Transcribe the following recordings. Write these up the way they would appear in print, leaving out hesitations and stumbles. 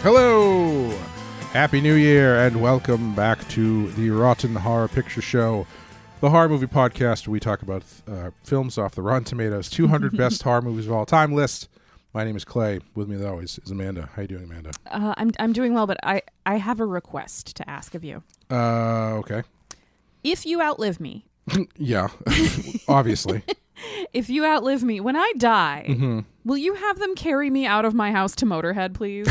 Hello! Happy New Year and welcome back to the Rotten Horror Picture Show, the horror movie podcast where we talk about films off the Rotten Tomatoes 200 best horror movies of all time list. My name is Clay. With me as always is Amanda. How you doing, Amanda? I'm doing well, but I have a request to ask of you. Okay. If you outlive me. Yeah, obviously. If you outlive me, when I die, will you have them carry me out of my house to Motorhead, please?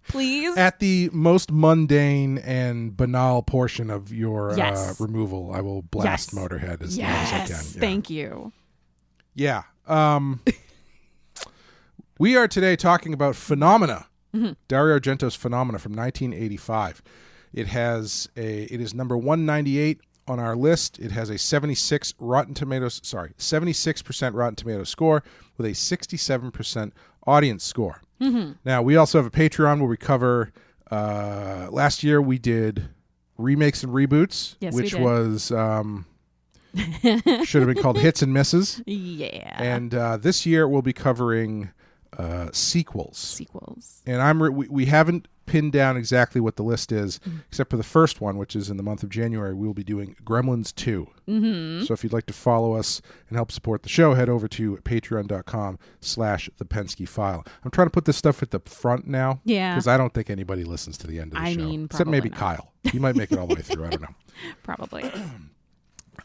Please? At the most mundane and banal portion of your removal, I will blast Motorhead as loud as I can. Yeah. Thank you. Yeah. We are today talking about Phenomena, Dario Argento's Phenomena from 1985. It is number 198 on our list. It has a 76% Rotten Tomatoes score with a 67% audience score. Now, we also have a Patreon where we cover, last year we did remakes and reboots, which was, should have been called Hits and Misses. Yeah. And this year we'll be covering sequels. And we haven't pinned down exactly what the list is, except for the first one, which is in the month of January. We will be doing Gremlins 2. So if you'd like to follow us and help support the show, head over to patreon.com/thepensky file. I'm trying to put this stuff at the front now, because I don't think anybody listens to the end of the show. Except maybe not. Kyle. He might make it all the way through. I don't know. Probably.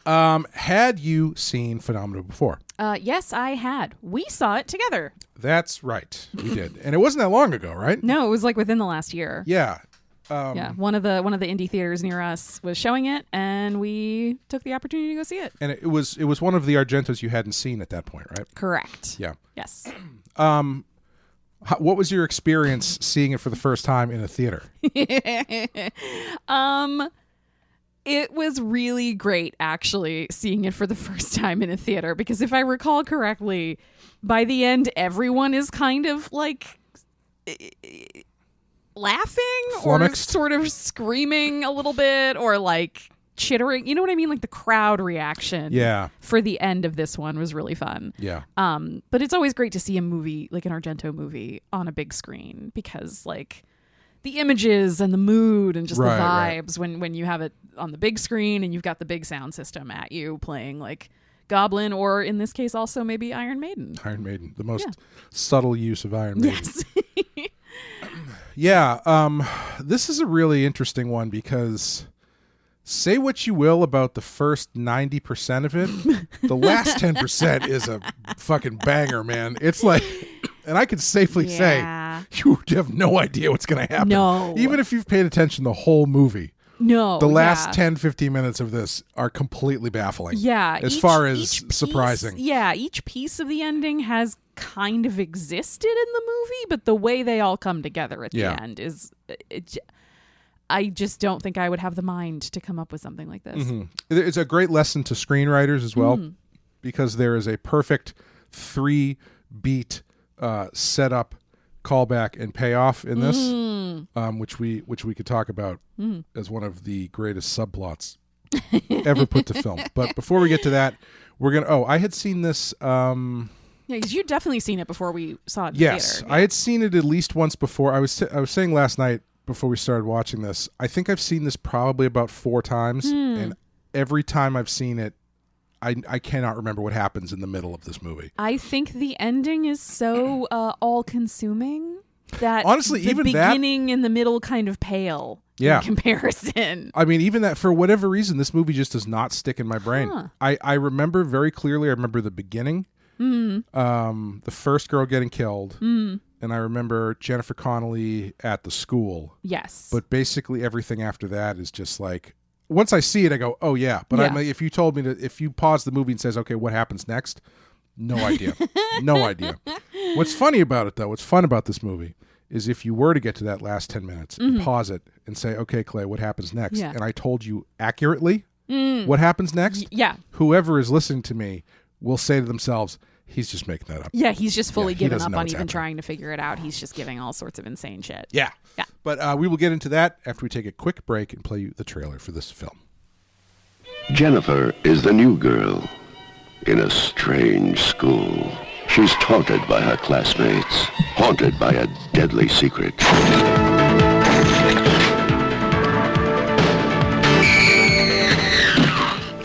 Had you seen Phenomena before? Yes, I had. We saw it together. That's right. We did. And it wasn't that long ago, right? No, it was like within the last year. Yeah. One of the indie theaters near us was showing it, and we took the opportunity to go see it. And it was one of the Argentos you hadn't seen at that point, right? Correct. Yeah. Yes. What was your experience seeing it for the first time in a theater? It was really great, actually, seeing it for the first time in a theater, because if I recall correctly, by the end, everyone is kind of like laughing flummoxed, or sort of screaming a little bit or like chittering. You know what I mean? Like the crowd reaction for the end of this one was really fun. Yeah. But it's always great to see a movie, like an Argento movie, on a big screen, because like the images and the mood and just the vibes when you have it on the big screen and you've got the big sound system at you playing like Goblin, or in this case also maybe Iron Maiden. The most subtle use of Iron Maiden. Yes. This is a really interesting one because say what you will about the first 90% of it, the last 10% is a fucking banger, man. It's like, and I can safely say you have no idea what's going to happen. No. Even if you've paid attention the whole movie. No. The last 10, 15 minutes of this are completely baffling. Yeah. As far as surprising. Each piece of the ending has kind of existed in the movie, but the way they all come together at the end is... I just don't think I would have the mind to come up with something like this. It's a great lesson to screenwriters as well, because there is a perfect 3-beat setup, callback, and payoff in this, which we could talk about as one of the greatest subplots ever put to film. But before we get to that, we're gonna. I had seen this. Yeah, because you'd definitely seen it before we saw it in the yes, theater. I had seen it at least once before. I was saying last night before we started watching this, I think I've seen this probably about 4 times, and every time I've seen it, I cannot remember what happens in the middle of this movie. I think the ending is so all-consuming that honestly, the even beginning and the middle kind of pale in comparison. I mean, even that, for whatever reason, this movie just does not stick in my brain. I remember very clearly, I remember the beginning, the first girl getting killed, and I remember Jennifer Connelly at the school. Yes. But basically everything after that is just like, once I see it, I go, oh yeah. But I'm like, if you told me if you pause the movie and says, okay, what happens next? No idea. No idea. What's funny about it, though, what's fun about this movie is if you were to get to that last 10 minutes, pause it and say, okay, Clay, what happens next? And I told you accurately what happens next. Whoever is listening to me will say to themselves, he's just making that up. Yeah, he's just fully given up on even trying to figure it out. He's just giving all sorts of insane shit. Yeah. But we will get into that after we take a quick break and play you the trailer for this film. Jennifer is the new girl in a strange school. She's taunted by her classmates, haunted by a deadly secret.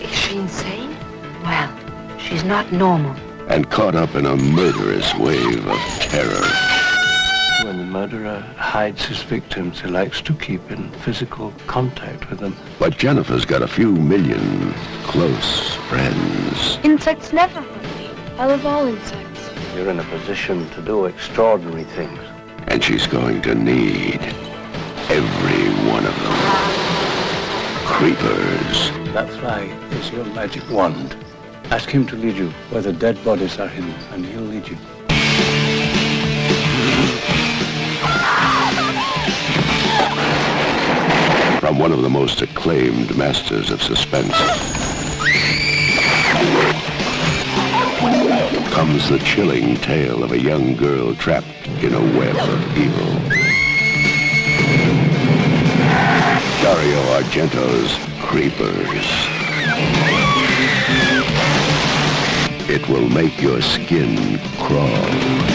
Is she insane? Well, she's not normal. And caught up in a murderous wave of terror. When the murderer hides his victims, he likes to keep in physical contact with them. But Jennifer's got a few million close friends. Insects never hurt. I love all insects. You're in a position to do extraordinary things. And she's going to need every one of them. Creepers. That fly is your magic wand. Ask him to lead you where the dead bodies are hidden, and he'll lead you. From one of the most acclaimed masters of suspense comes the chilling tale of a young girl trapped in a web of evil. Dario Argento's Creepers. It will make your skin crawl.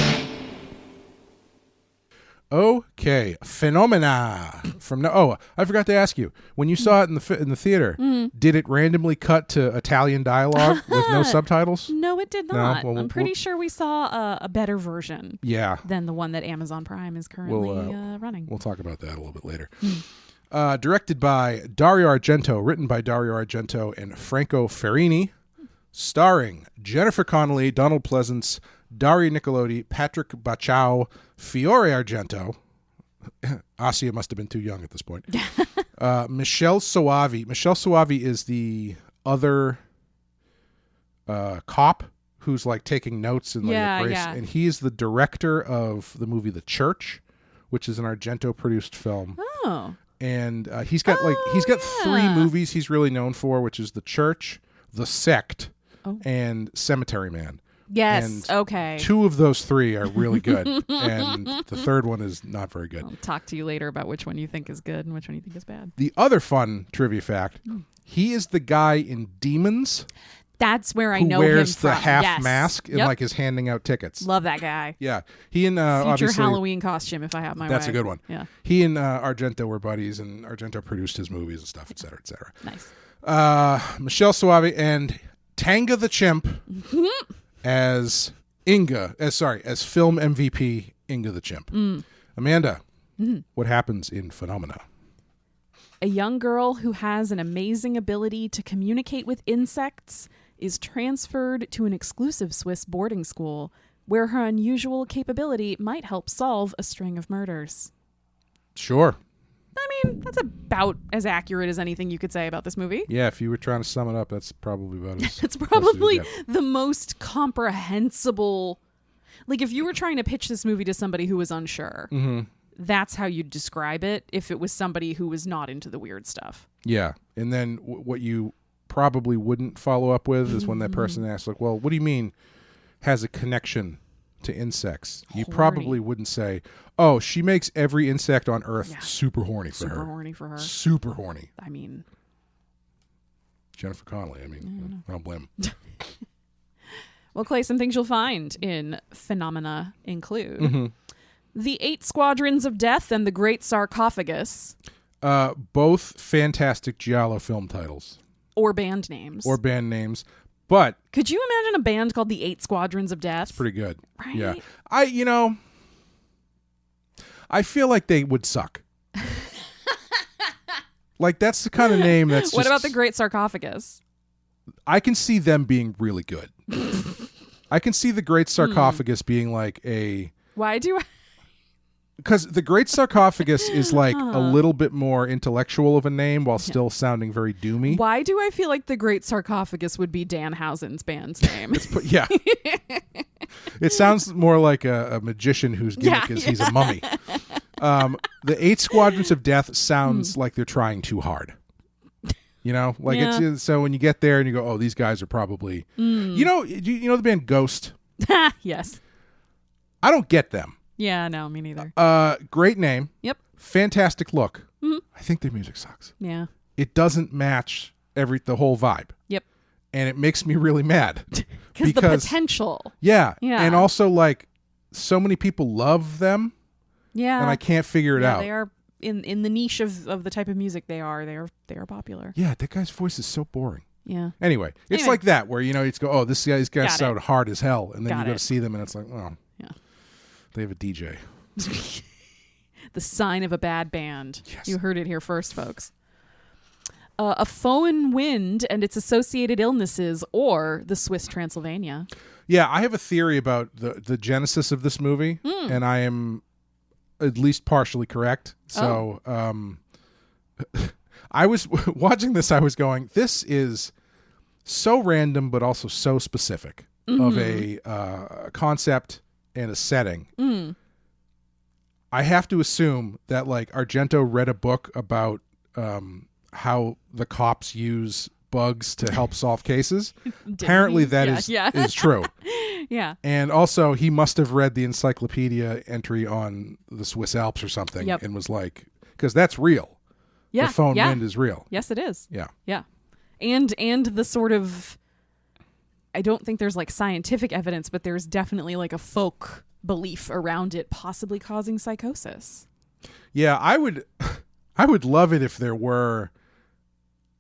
Okay, Phenomena from I forgot to ask you, when you saw it in the theater, did it randomly cut to Italian dialogue with no subtitles? No, it did not. No? Well, I'm pretty sure we saw a better version. Yeah. Than the one that Amazon Prime is currently running. We'll talk about that a little bit later. Directed by Dario Argento, written by Dario Argento and Franco Ferrini, starring Jennifer Connelly, Donald Pleasance, Daria Nicolodi, Patrick Bacciao, Fiore Argento. Asia must have been too young at this point. Michelle Soavi. Michelle Soavi is the other cop who's like taking notes and and he's the director of the movie The Church, which is an Argento produced film. Oh. And he's got three movies he's really known for, which is The Church, The Sect, and Cemetery Man. Yes. And okay. Two of those three are really good, and the third one is not very good. I'll talk to you later about which one you think is good and which one you think is bad. The other fun trivia fact: he is the guy in Demons. That's where I who know him wears from. the half mask and like is handing out tickets. Love that guy. Yeah, he and future obviously Halloween costume if I have my way. That's a good one. Yeah, he and Argento were buddies, and Argento produced his movies and stuff, et cetera, et cetera. Nice. Michelle Soavi and Tanga the Chimp as as film MVP Inga the Chimp. Amanda, what happens in Phenomena? A young girl who has an amazing ability to communicate with insects is transferred to an exclusive Swiss boarding school where her unusual capability might help solve a string of murders. Sure. I mean, that's about as accurate as anything you could say about this movie. Yeah, if you were trying to sum it up, that's probably about as it's probably the most comprehensible. Like, if you were trying to pitch this movie to somebody who was unsure, that's how you'd describe it if it was somebody who was not into the weird stuff. Yeah, and then what you probably wouldn't follow up with is when that person asks, like, well, what do you mean has a connection to insects? You probably wouldn't say, oh, she makes every insect on Earth super horny for her. Super horny for her. Super horny. I mean, Jennifer Connelly. I mean, I don't blame him. Well, Clay, some things you'll find in Phenomena include The 8 Squadrons of Death and the Great Sarcophagus. Both fantastic Giallo film titles. Or band names. But could you imagine a band called the 8 Squadrons of Death? It's pretty good. Right? Yeah. I feel like they would suck. Like, that's the kind of name that's What about the Great Sarcophagus? I can see them being really good. I can see the Great Sarcophagus being like a... Why do I... Because the Great Sarcophagus is like a little bit more intellectual of a name while still sounding very doomy. Why do I feel like the Great Sarcophagus would be Danhausen's band's name? Yeah. It sounds more like a magician whose gimmick is he's a mummy. The 8 Squadrons of Death sounds like they're trying too hard. You know? Like it's so when you get there and you go, oh, these guys are probably... You know the band Ghost? Yes. I don't get them. Yeah, no, me neither. Great name. Yep. Fantastic look. I think their music sucks. Yeah. It doesn't match the whole vibe. Yep. and it makes me really mad. Because the potential. Yeah. Yeah. And also, like, so many people love them. Yeah. And I can't figure it out. They are in the niche of the type of music they are popular. Yeah, that guy's voice is so boring. Yeah. Anyway, it's like that where, you know, it's go, oh, these guys sound hard as hell. And then you go to see them and it's like, oh, yeah, they have a DJ. The sign of a bad band. Yes. You heard it here first, folks. A foreign wind and its associated illnesses, or the Swiss Transylvania. Yeah, I have a theory about the genesis of this movie, and I am at least partially correct. So I was watching this, I was going, this is so random, but also so specific of a concept and a setting. I have to assume that, like, Argento read a book about how the cops use bugs to help solve cases. Apparently that is true. Yeah. And also he must have read the encyclopedia entry on the Swiss Alps or something and was like, because that's real. Yeah. The phone wind is real. Yes, it is. Yeah. Yeah. And the sort of, I don't think there's like scientific evidence, but there's definitely like a folk belief around it possibly causing psychosis. Yeah, I would love it if there were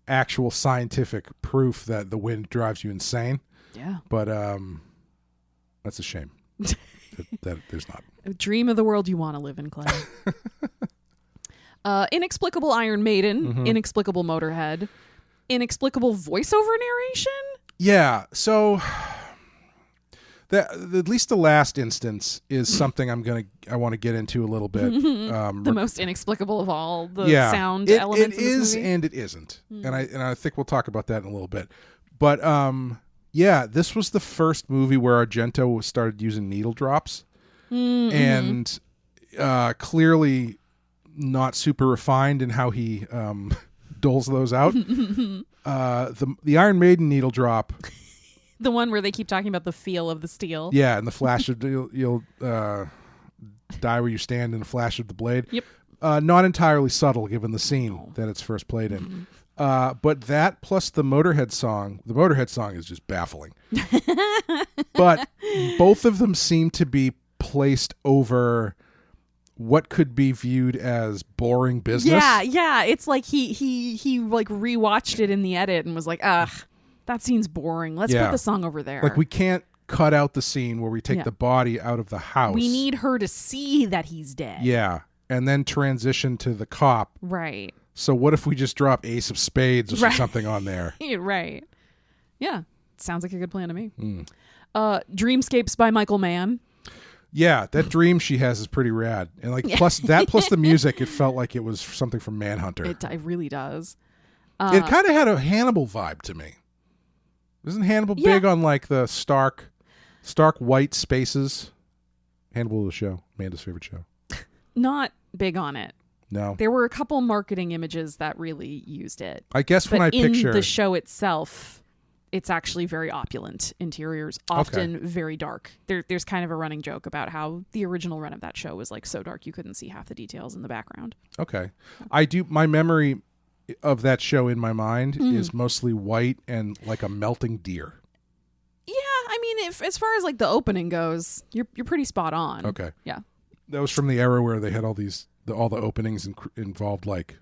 actual scientific proof that the wind drives you insane. Yeah. But that's a shame that there's not. A dream of the world you want to live in, Clay. Inexplicable Iron Maiden, inexplicable Motorhead, inexplicable voiceover narration. Yeah, so at least the last instance is something I want to get into a little bit. The most inexplicable of all the sound elements. It is and it isn't, and I think we'll talk about that in a little bit. But yeah, this was the first movie where Argento started using needle drops, and clearly not super refined in how he doles those out. The Iron Maiden needle drop. The one where they keep talking about the feel of the steel. Yeah, and the flash of you'll die where you stand in a flash of the blade. Yep. Not entirely subtle given the scene that it's first played in. But that plus the Motorhead song is just baffling. But both of them seem to be placed over what could be viewed as boring business. Yeah. It's like he like rewatched it in the edit and was like, ugh, that scene's boring. Let's put the song over there. Like, we can't cut out the scene where we take the body out of the house. We need her to see that he's dead. Yeah. And then transition to the cop. Right. So what if we just drop Ace of Spades or something on there? Right. Yeah. Sounds like a good plan to me. Dreamscapes by Michael Mann. Yeah, that dream she has is pretty rad. And like plus the music, it felt like it was something from Manhunter. It really does. It kind of had a Hannibal vibe to me. Isn't Hannibal big on like the stark white spaces? Hannibal the show, Amanda's favorite show. Not big on it. No. There were a couple marketing images that really used it. I guess when I picture in the show itself, it's actually very opulent interiors, often very dark. There's kind of a running joke about how the original run of that show was like so dark you couldn't see half the details in the background. Okay. My memory of that show in my mind is mostly white and like a melting deer. Yeah, I mean, as far as like the opening goes, you're pretty spot on. Okay. Yeah. That was from the era where they had all the openings involved like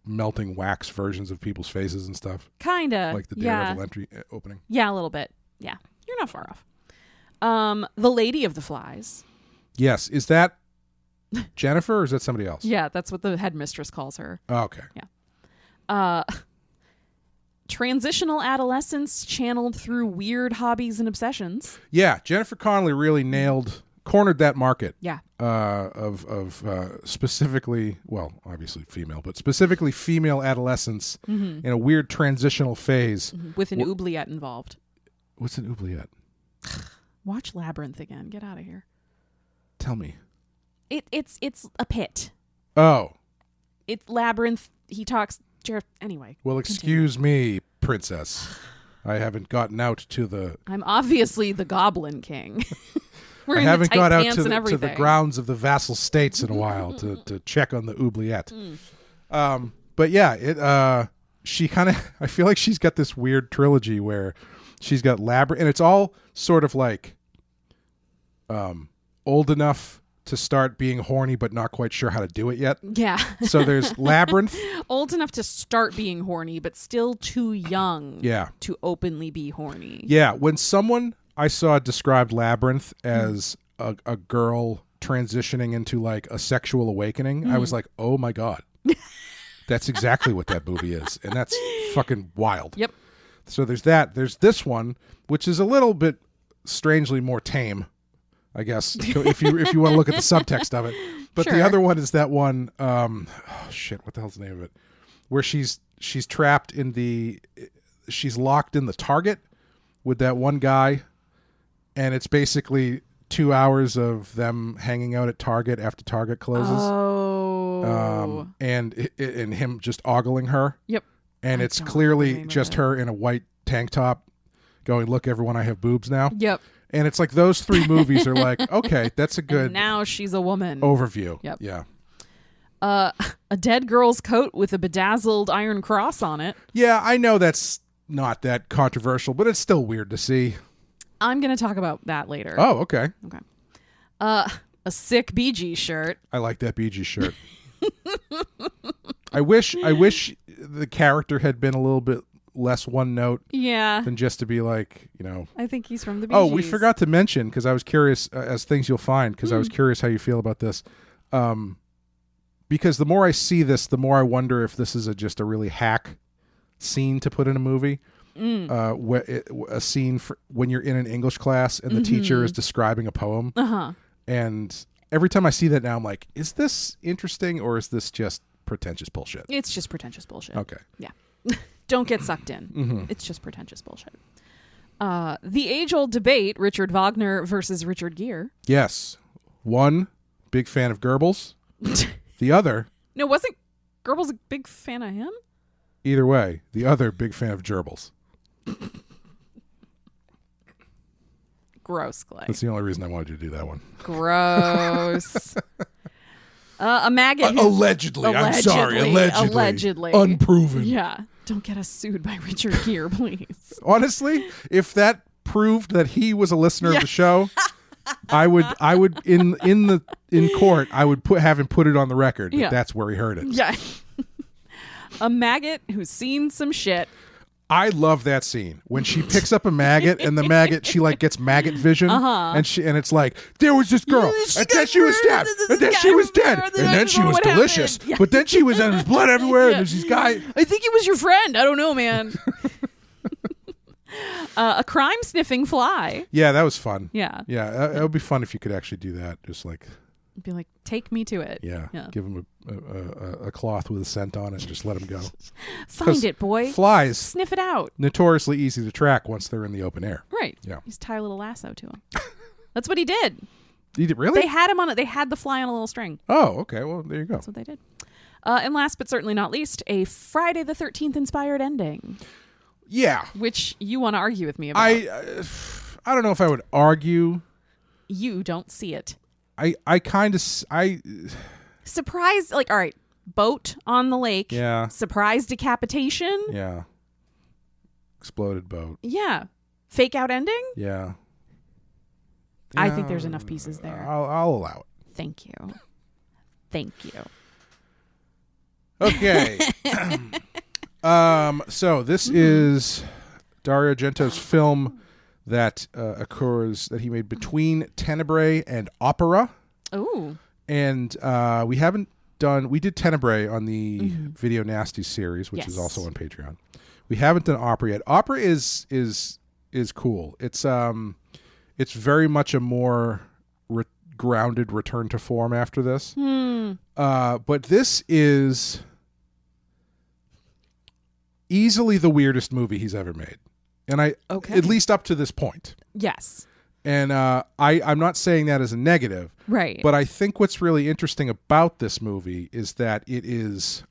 melting wax versions of people's faces and stuff. Kinda. Like the Daredevil entry opening. Yeah, a little bit. Yeah. You're not far off. The Lady of the Flies. Yes. Is that Jennifer or is that somebody else? Yeah, that's what the headmistress calls her. Oh, okay. Yeah. Transitional adolescence channeled through weird hobbies and obsessions. Yeah, Jennifer Connelly really cornered that market. Yeah. Of specifically, well, obviously female, but specifically female adolescence in a weird transitional phase. With an oubliette involved. What's an oubliette? Watch Labyrinth again. Get out of here. Tell me. It's a pit. Oh. It's Labyrinth. He talks... Anyway. Well, excuse me, princess. I haven't gotten out to the... I'm obviously the Goblin King. I haven't got out to the grounds of the vassal states in a while to check on the oubliette. But yeah, she kind of, I feel like she's got this weird trilogy where she's got Labyrinth, and it's all sort of like old enough to start being horny but not quite sure how to do it yet. Yeah. So there's Labyrinth. Old enough to start being horny, but still too young to openly be horny. Yeah. When someone I saw described Labyrinth as a girl transitioning into like a sexual awakening, I was like, oh my God. That's exactly what that movie is. And that's fucking wild. Yep. So there's that. There's this one, which is a little bit strangely more tame, I guess, if you want to look at the subtext of it. But the other one is that one, what the hell's the name of it? Where she's trapped in she's locked in the Target with that one guy, and it's basically 2 hours of them hanging out at Target after Target closes. Oh. And him just ogling her. Yep. And it's clearly just her in a white tank top going, look, everyone, I have boobs now. Yep. And it's like those three movies are like, okay, that's a good and now she's a woman. Overview. Yep. Yeah. A dead girl's coat with a bedazzled iron cross on it. Yeah, I know that's not that controversial, but it's still weird to see. I'm going to talk about that later. Oh, okay. Okay. A sick Bee Gees shirt. I like that Bee Gees shirt. I wish the character had been a little bit less one note. Yeah. Than just to be like, I think he's from the Bee Gees. Oh, we forgot to mention, because I was curious, as things you'll find, because I was curious how you feel about this. Because the more I see this, the more I wonder if this is just a really hack scene to put in a movie. A scene for when you're in an English class and the teacher is describing a poem. And every time I see that now, I'm like, is this interesting or is this just pretentious bullshit? It's just pretentious bullshit. Okay. Yeah. Don't get sucked in. It's just pretentious bullshit. The age-old debate, Richard Wagner versus Richard Gere. Yes. One, big fan of Goebbels. The other... No, wasn't Goebbels a big fan of him? Either way, the other, big fan of gerbils. Gross, Clay. That's the only reason I wanted you to do that one. Gross. A maggot. Allegedly. I'm sorry. Allegedly. Unproven. Yeah. Don't get us sued by Richard Gere, please. Honestly, if that proved that he was a listener of the show, I would in court, I would have him put it on the record that that's where he heard it. Yeah. A maggot who's seen some shit. I love that scene when she picks up a maggot and the maggot, she like gets maggot vision and it's like, there was this girl and then she was stabbed and then she was dead and then she was delicious but then she was, and there's blood everywhere and there's this guy. I think it was your friend. I don't know, man. A crime sniffing fly. Yeah, that was fun. Yeah. Yeah, it would be fun if you could actually do that. Just like be like, take me to it. Yeah. Give him a cloth with a scent on it and just let him go. Find it, boy. Flies sniff it out. Notoriously easy to track once they're in the open air. Right. Yeah. Just tie a little lasso to him. That's what he did. He did, really? They had him on it. They had the fly on a little string. Oh, okay. Well, there you go. That's what they did. And last but certainly not least, a Friday the 13th inspired ending. Yeah. Which you want to argue with me about. I don't know if I would argue. You don't see it. I kind of surprise, like, all right, boat on the lake. Yeah. Surprise decapitation. Yeah. Exploded boat. Yeah. Fake out ending. Yeah. I think there's enough pieces there. I'll allow it. Thank you. Thank you. Okay. So this is Dario Argento's film that occurs that he made between Tenebrae and Opera. Oh. And we did Tenebrae on the Video Nasty series, which is also on Patreon. We haven't done Opera yet. Opera is cool. It's very much a more grounded return to form after this. But this is easily the weirdest movie he's ever made. And at least up to this point. Yes. And I'm not saying that as a negative. Right. But I think what's really interesting about this movie is that it is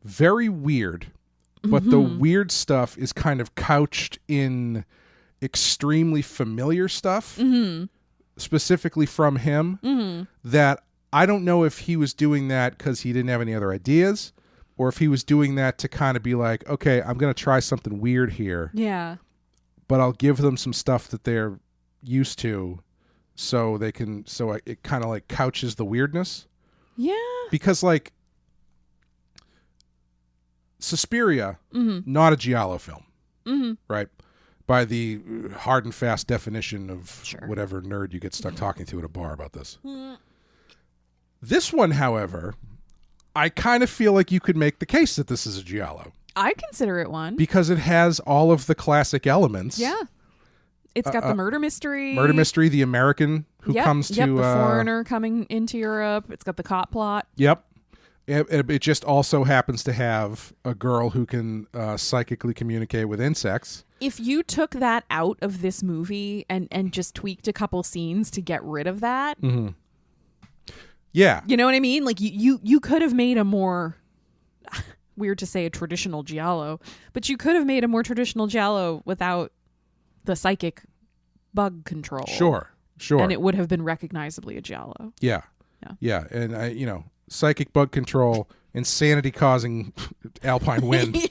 very weird, but the weird stuff is kind of couched in extremely familiar stuff, specifically from him, that I don't know if he was doing that because he didn't have any other ideas, or if he was doing that to kind of be like, okay, I'm going to try something weird here. Yeah. But I'll give them some stuff that they're used to so it kind of like couches the weirdness. Yeah. Because like Suspiria, not a giallo film, right? By the hard and fast definition of whatever nerd you get stuck talking to at a bar about this. This one, however, I kind of feel like you could make the case that this is a giallo. I consider it one. Because it has all of the classic elements. Yeah. It's got the murder mystery. Murder mystery, the American who comes to... the foreigner coming into Europe. It's got the cop plot. Yep. It just also happens to have a girl who can psychically communicate with insects. If you took that out of this movie and just tweaked a couple scenes to get rid of that... Yeah. You know what I mean? Like, you could have made a more... weird to say a traditional giallo, but you could have made a more traditional giallo without the psychic bug control. Sure. And it would have been recognizably a giallo. Yeah. And psychic bug control, insanity causing alpine wind.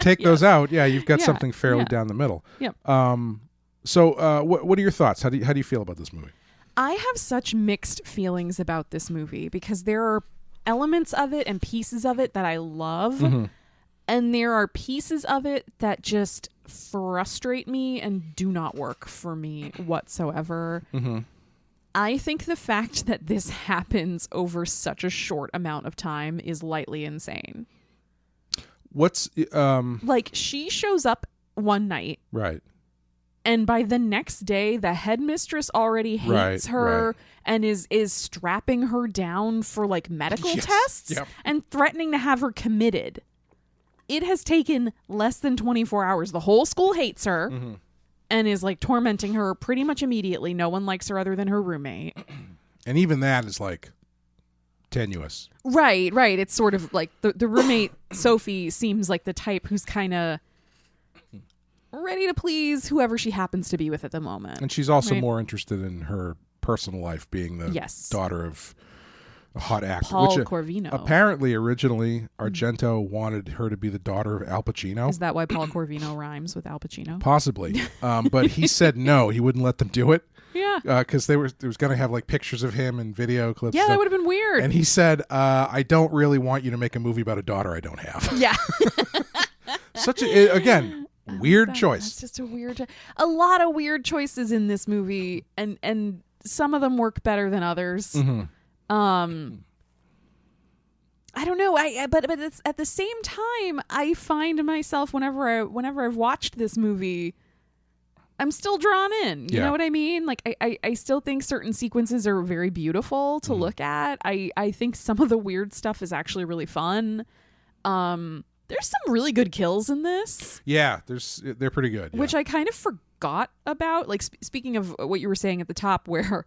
Take those out. Yeah, you've got something fairly down the middle. Yep. So what are your thoughts? How do you feel about this movie? I have such mixed feelings about this movie because there are elements of it and pieces of it that I love, and there are pieces of it that just frustrate me and do not work for me whatsoever. I think the fact that this happens over such a short amount of time is lightly insane. What's like, she shows up one night, right, and by the next day, the headmistress already hates her and is strapping her down for like medical tests and threatening to have her committed. It has taken less than 24 hours. The whole school hates her and is like tormenting her pretty much immediately. No one likes her other than her roommate. And even that is like tenuous. Right. It's sort of like the roommate, Sophie, seems like the type who's kind of ready to please whoever she happens to be with at the moment. And she's also more interested in her personal life, being the daughter of a hot actor. Paul Corvino. Apparently, originally, Argento wanted her to be the daughter of Al Pacino. Is that why Paul Corvino rhymes with Al Pacino? Possibly. But he said no. He wouldn't let them do it. Yeah. Because there was going to have like pictures of him and video clips. Yeah, that would have been weird. And he said, I don't really want you to make a movie about a daughter I don't have. Yeah. Again... weird choice. It's just a lot of weird choices in this movie, and some of them work better than others. I don't know. But it's, at the same time, I find myself whenever I've watched this movie, I'm still drawn in. You know what I mean? Like I still think certain sequences are very beautiful to look at. I think some of the weird stuff is actually really fun. There's some really good kills in this. Yeah, they're pretty good. Yeah. Which I kind of forgot about. Like, speaking of what you were saying at the top, where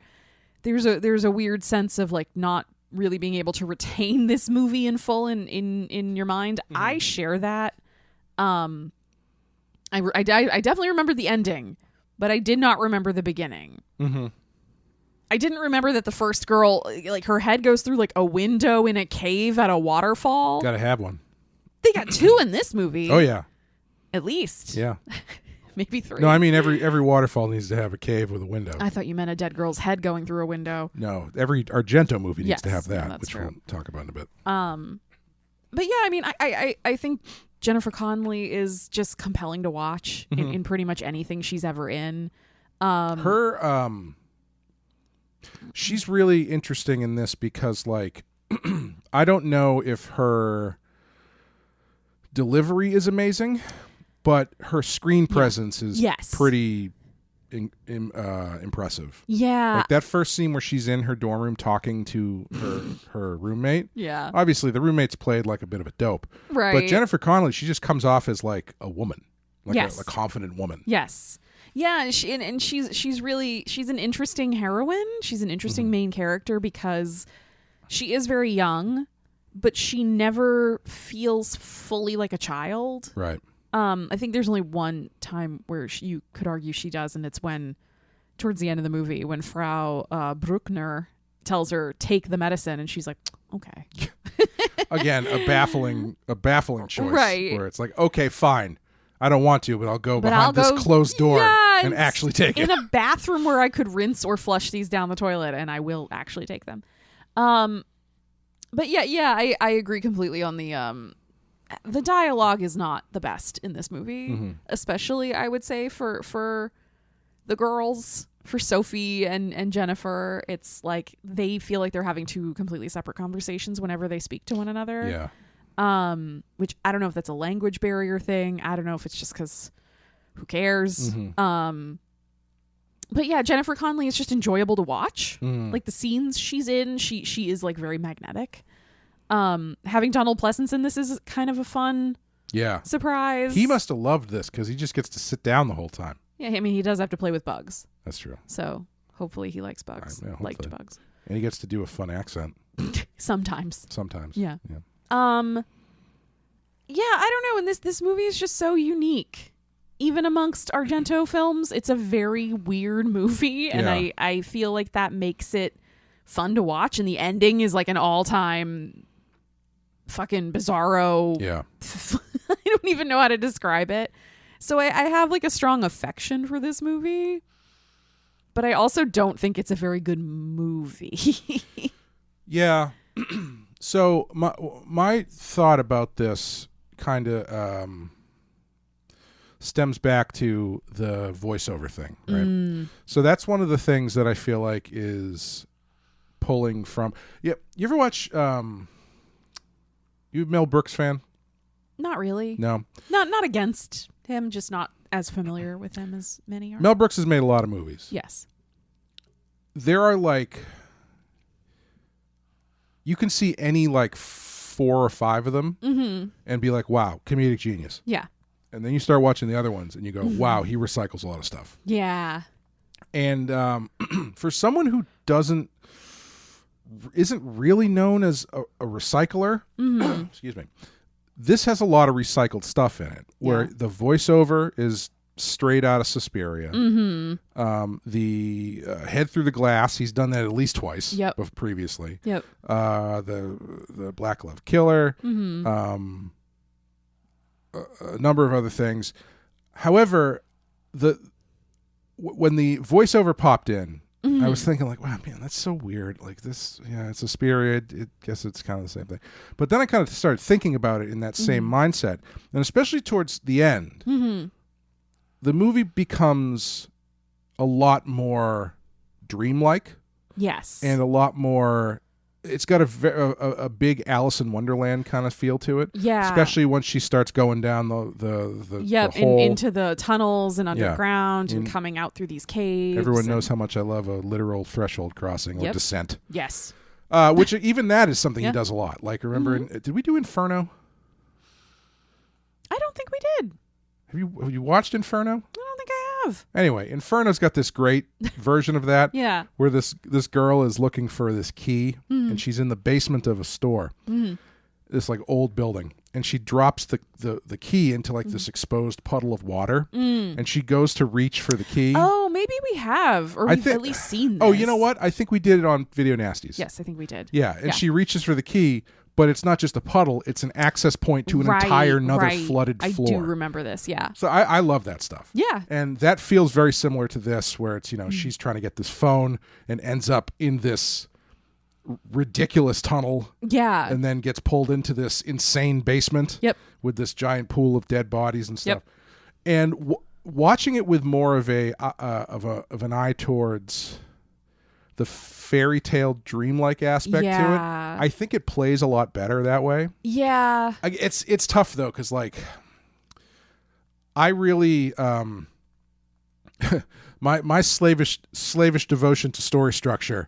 there's a weird sense of like not really being able to retain this movie in full in your mind. I share that. I definitely remember the ending, but I did not remember the beginning. I didn't remember that the first girl, like, her head goes through like a window in a cave at a waterfall. Gotta have one. They got 2 in this movie. Oh yeah, at least. Yeah, maybe 3. No, I mean every waterfall needs to have a cave with a window. I thought you meant a dead girl's head going through a window. No, every Argento movie needs to have that, that's which true. we'll talk about in a bit. But yeah, I mean, I think Jennifer Connelly is just compelling to watch in pretty much anything she's ever in. She's really interesting in this because, like, I don't know if her delivery is amazing, but her screen presence is pretty impressive. Yeah. Like that first scene where she's in her dorm room talking to her roommate. Yeah. Obviously, the roommate's played like a bit of a dope. Right. But Jennifer Connelly, she just comes off as like a woman, like a confident woman. Yes. Yeah, and she's an interesting heroine. She's an interesting main character because she is very young, but she never feels fully like a child. Right. I think there's only one time where you could argue she does, and it's when, towards the end of the movie, when Frau Bruckner tells her, take the medicine, and she's like, okay. Again, a baffling choice. Right. Where it's like, okay, fine. I don't want to, but I'll go But behind this closed door and it's actually take it. in a bathroom where I could rinse or flush these down the toilet, and I will actually take them. But I agree completely on the dialogue is not the best in this movie, especially I would say for the girls, for Sophie and Jennifer. It's like they feel like they're having two completely separate conversations whenever they speak to one another. Yeah. Which I don't know if that's a language barrier thing. I don't know if it's just because who cares. But yeah, Jennifer Connelly is just enjoyable to watch. Like the scenes she's in, she is like very magnetic. Having Donald Pleasance in this is kind of a fun surprise. He must have loved this because he just gets to sit down the whole time. Yeah, I mean, he does have to play with bugs. That's true. So hopefully he likes bugs. Liked bugs. And he gets to do a fun accent. Sometimes. Yeah. I don't know. And this movie is just so unique. Even amongst Argento films, it's a very weird movie. And I feel like that makes it fun to watch. And the ending is like an all-time fucking bizarro. Yeah. I don't even know how to describe it. So I have like a strong affection for this movie. But I also don't think it's a very good movie. Yeah. So my thought about this kind of stems back to the voiceover thing, right? So that's one of the things that I feel like is pulling from. Yeah, you ever watch? You a Mel Brooks fan? Not really. No. Not against him, just not as familiar with him as many are. Mel Brooks has made a lot of movies. Yes. There are like, you can see any like 4 or 5 of them and be like, wow, comedic genius. Yeah. And then you start watching the other ones and you go, wow, he recycles a lot of stuff. Yeah. And for someone who isn't really known as a recycler, excuse me, this has a lot of recycled stuff in it, where the voiceover is straight out of Suspiria. The head through the glass, he's done that at least twice previously. Yep. The Black Glove Killer, a number of other things. However, when the voiceover popped in, I was thinking like, wow, man, that's so weird. Like this, it's Suspiria. I guess it's kind of the same thing. But then I kind of started thinking about it in that same mindset, and especially towards the end, the movie becomes a lot more dreamlike. Yes. And a lot more. It's got a big Alice in Wonderland kind of feel to it. Yeah. Especially once she starts going down the hole. Into the tunnels and underground and coming out through these caves. Everyone knows how much I love a literal threshold crossing or descent. Yes. Which even that is something he does a lot. Like, remember, did we do Inferno? I don't think we did. Have you watched Inferno? I don't think I have. Anyway, Inferno's got this great version of that. Yeah. Where this girl is looking for this key, and she's in the basement of a store. This like old building, and she drops the key into like this exposed puddle of water, and she goes to reach for the key. Oh, maybe we have, or we've at least seen this. Oh, you know what? I think we did it on Video Nasties. Yes, I think we did. Yeah, and she reaches for the key, but it's not just a puddle; it's an access point to an entire another flooded floor. I do remember this. Yeah. So I love that stuff. Yeah. And that feels very similar to this, where it's she's trying to get this phone and ends up in this ridiculous tunnel. Yeah. And then gets pulled into this insane basement. Yep. With this giant pool of dead bodies and stuff. Yep. And watching it with more of an eye towards the fairy tale dreamlike aspect to it, I think it plays a lot better that way. Yeah. It's tough though, because like I really my slavish devotion to story structure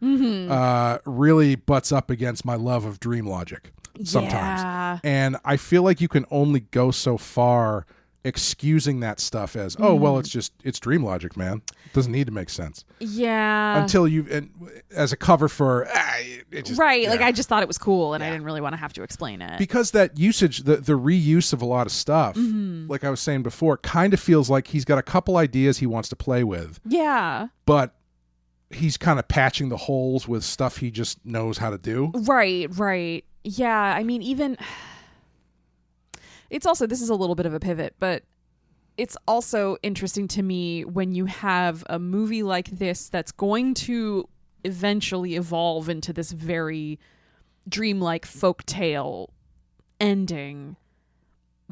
really butts up against my love of dream logic sometimes. Yeah. And I feel like you can only go so far excusing that stuff as, oh, well, it's dream logic, man. It doesn't need to make sense. Yeah. Until as a cover for, it just. Right. Yeah. Like I just thought it was cool and I didn't really want to have to explain it. Because that usage, the reuse of a lot of stuff, like I was saying before, kind of feels like he's got a couple ideas he wants to play with. Yeah. But he's kind of patching the holes with stuff he just knows how to do. Right, right. Yeah, I mean, even it's also, this is a little bit of a pivot, but it's also interesting to me when you have a movie like this that's going to eventually evolve into this very dreamlike folktale ending,